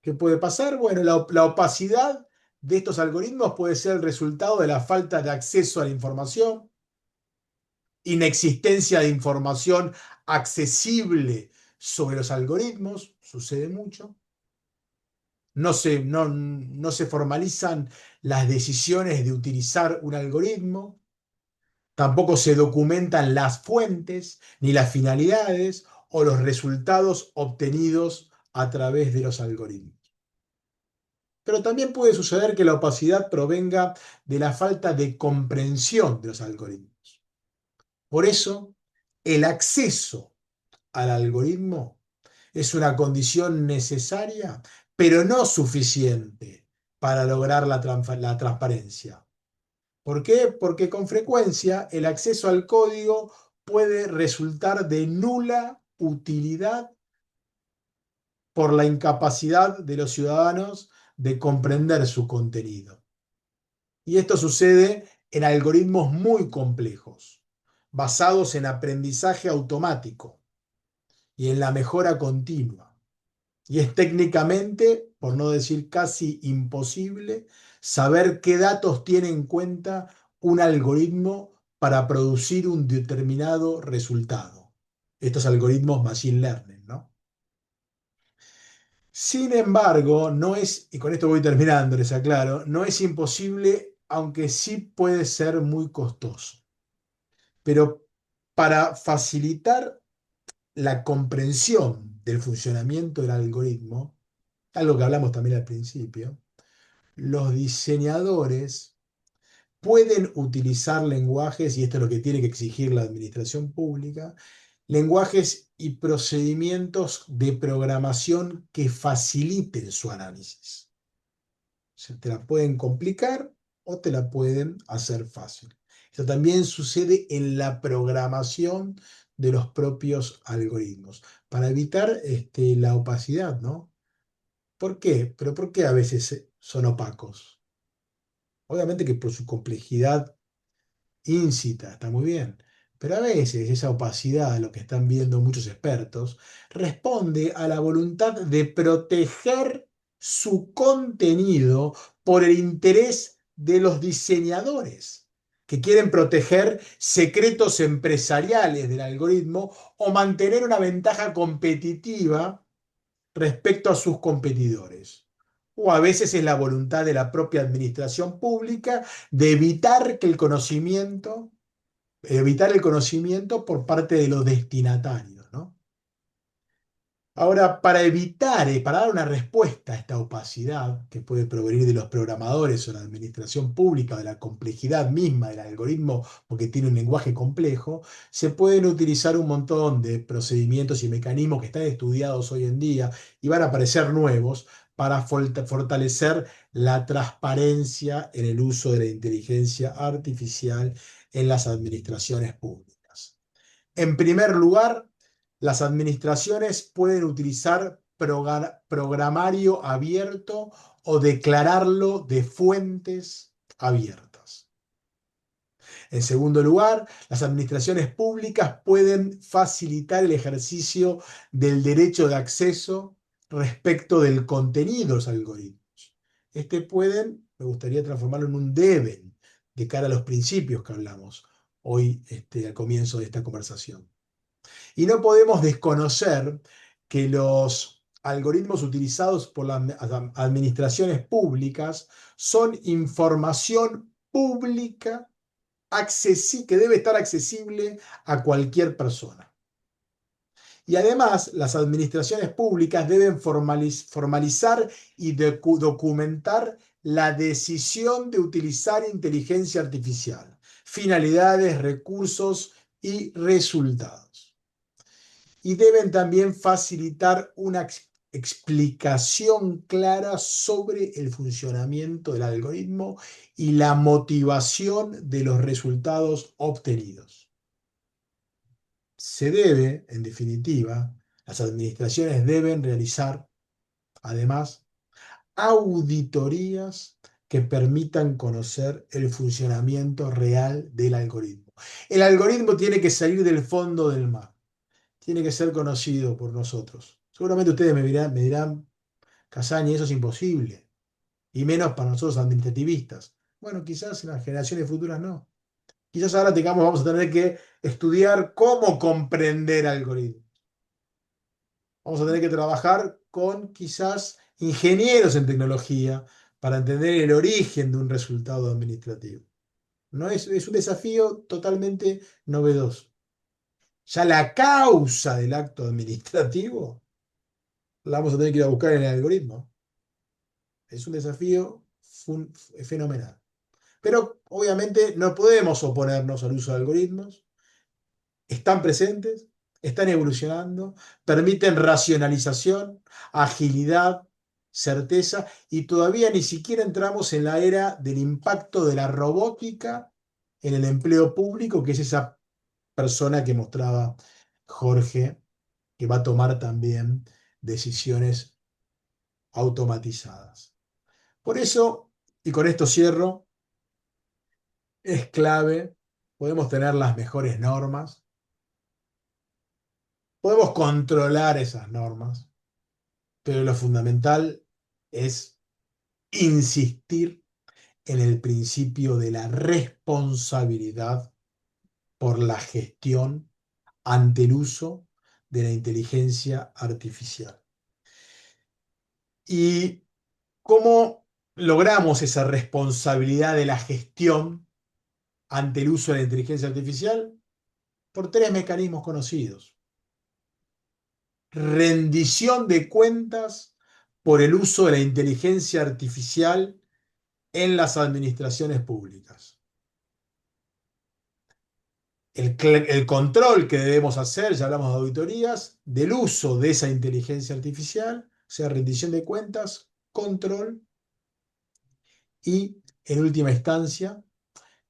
¿Qué puede pasar? Bueno, la opacidad de estos algoritmos puede ser el resultado de la falta de acceso a la información, inexistencia de información accesible sobre los algoritmos, sucede mucho. No se formalizan las decisiones de utilizar un algoritmo, tampoco se documentan las fuentes, ni las finalidades o los resultados obtenidos a través de los algoritmos. Pero también puede suceder que la opacidad provenga de la falta de comprensión de los algoritmos. Por eso, el acceso al algoritmo es una condición necesaria, pero no suficiente para lograr la transparencia. ¿Por qué? Porque con frecuencia el acceso al código puede resultar de nula utilidad por la incapacidad de los ciudadanos de comprender su contenido. Y esto sucede en algoritmos muy complejos, basados en aprendizaje automático y en la mejora continua. Y es técnicamente, por no decir casi imposible, saber qué datos tiene en cuenta un algoritmo para producir un determinado resultado. Estos algoritmos Machine Learning, ¿no? Sin embargo, no es, y con esto voy terminando, les aclaro, no es imposible, aunque sí puede ser muy costoso. Pero para facilitar la comprensión del funcionamiento del algoritmo, algo que hablamos también al principio, los diseñadores pueden utilizar lenguajes, y esto es lo que tiene que exigir la administración pública, lenguajes y procedimientos de programación que faciliten su análisis. Se te la pueden complicar o te la pueden hacer fácil. Esto también sucede en la programación de los propios algoritmos, para evitar la opacidad, ¿no? ¿Por qué? ¿Pero por qué a veces son opacos? Obviamente que por su complejidad íncita, está muy bien, pero a veces esa opacidad, lo que están viendo muchos expertos, responde a la voluntad de proteger su contenido por el interés de los diseñadores, que quieren proteger secretos empresariales del algoritmo o mantener una ventaja competitiva respecto a sus competidores. o a veces es la voluntad de la propia administración pública de evitar el conocimiento por parte de los destinatarios, ¿no? Ahora, para dar una respuesta a esta opacidad que puede provenir de los programadores o la administración pública, de la complejidad misma del algoritmo, porque tiene un lenguaje complejo, se pueden utilizar un montón de procedimientos y mecanismos que están estudiados hoy en día y van a aparecer nuevos para fortalecer la transparencia en el uso de la inteligencia artificial en las administraciones públicas. En primer lugar, las administraciones pueden utilizar programario abierto o declararlo de fuentes abiertas. En segundo lugar, las administraciones públicas pueden facilitar el ejercicio del derecho de acceso respecto del contenido de los algoritmos. Me gustaría transformarlo en un deben de cara a los principios que hablamos hoy al comienzo de esta conversación. Y no podemos desconocer que los algoritmos utilizados por las administraciones públicas son información pública que debe estar accesible a cualquier persona. Y además, las administraciones públicas deben formalizar y documentar la decisión de utilizar inteligencia artificial, finalidades, recursos y resultados. Y deben también facilitar una explicación clara sobre el funcionamiento del algoritmo y la motivación de los resultados obtenidos. En definitiva, las administraciones deben realizar, además, auditorías que permitan conocer el funcionamiento real del algoritmo. El algoritmo tiene que salir del fondo del mar, tiene que ser conocido por nosotros. Seguramente ustedes me dirán, Casani, eso es imposible, y menos para nosotros administrativistas. Bueno, quizás en las generaciones futuras no. Quizás ahora vamos a tener que estudiar cómo comprender algoritmos. Vamos a tener que trabajar con quizás ingenieros en tecnología para entender el origen de un resultado administrativo. No es un desafío totalmente novedoso. Ya la causa del acto administrativo la vamos a tener que ir a buscar en el algoritmo. Es un desafío fenomenal. Pero obviamente no podemos oponernos al uso de algoritmos. Están presentes, están evolucionando, permiten racionalización, agilidad, certeza, y todavía ni siquiera entramos en la era del impacto de la robótica en el empleo público, que es esa persona que mostraba Jorge, que va a tomar también decisiones automatizadas. Por eso, y con esto cierro, es clave, podemos tener las mejores normas, podemos controlar esas normas, pero lo fundamental es insistir en el principio de la responsabilidad por la gestión ante el uso de la inteligencia artificial. ¿Y cómo logramos esa responsabilidad de la gestión ante el uso de la inteligencia artificial? Por tres mecanismos conocidos. Rendición de cuentas por el uso de la inteligencia artificial en las administraciones públicas. El control que debemos hacer, ya hablamos de auditorías, del uso de esa inteligencia artificial, o sea, rendición de cuentas, control y, en última instancia,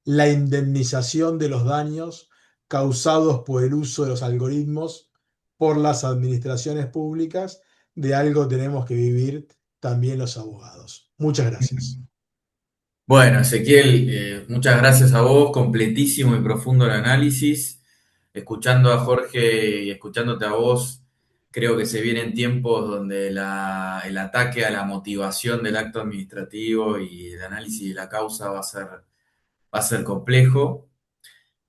la indemnización de los daños causados por el uso de los algoritmos por las administraciones públicas. De algo tenemos que vivir también los abogados. Muchas gracias. Bueno, Ezequiel, muchas gracias a vos, completísimo y profundo el análisis. Escuchando a Jorge y escuchándote a vos, creo que se vienen tiempos donde el ataque a la motivación del acto administrativo y el análisis de la causa va a ser complejo,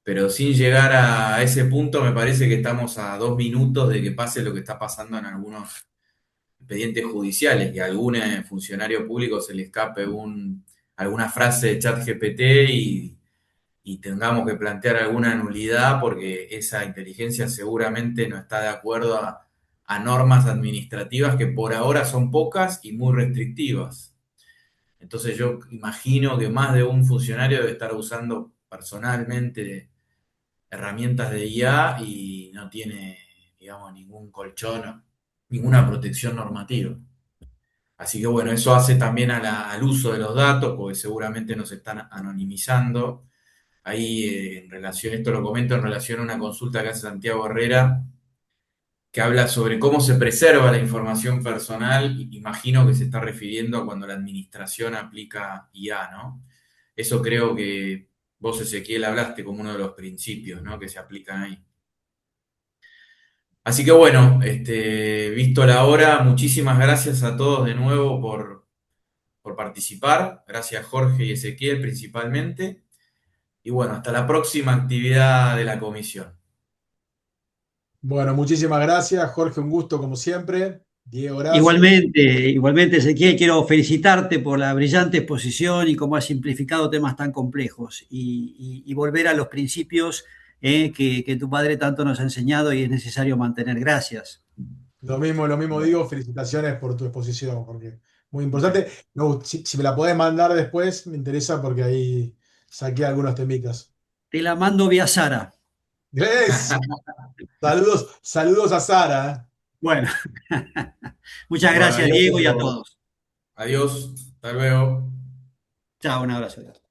pero sin llegar a ese punto me parece que estamos a 2 minutos de que pase lo que está pasando en expedientes judiciales, que a algún funcionario público se le escape alguna frase de ChatGPT y tengamos que plantear alguna nulidad porque esa inteligencia seguramente no está de acuerdo a normas administrativas que por ahora son pocas y muy restrictivas. Entonces yo imagino que más de un funcionario debe estar usando personalmente herramientas de IA y no tiene, digamos, ningún colchón, ninguna protección normativa. Así que bueno, eso hace también al uso de los datos, porque seguramente nos están anonimizando. Ahí en relación, esto lo comento en relación a una consulta que hace Santiago Herrera, que habla sobre cómo se preserva la información personal. Imagino que se está refiriendo a cuando la administración aplica IA, ¿no? Eso creo que vos, Ezequiel, hablaste como uno de los principios, ¿no? Que se aplican ahí. Así que bueno, visto la hora, muchísimas gracias a todos de nuevo por participar. Gracias Jorge y Ezequiel principalmente. Y bueno, hasta la próxima actividad de la comisión. Bueno, muchísimas gracias, Jorge, un gusto como siempre. Diego, gracias. Igualmente, Ezequiel, quiero felicitarte por la brillante exposición y cómo has simplificado temas tan complejos y volver a los principios que tu padre tanto nos ha enseñado y es necesario mantener. Gracias. Lo mismo digo, felicitaciones por tu exposición, porque muy importante. No, si me la podés mandar después, me interesa porque ahí saqué algunos temitas. Te la mando vía Sara. ¡Gracias! Saludos, saludos a Sara. Bueno, muchas Bueno, gracias, adiós Diego, a y a todos. todos. Adiós, hasta luego. Chao, un abrazo.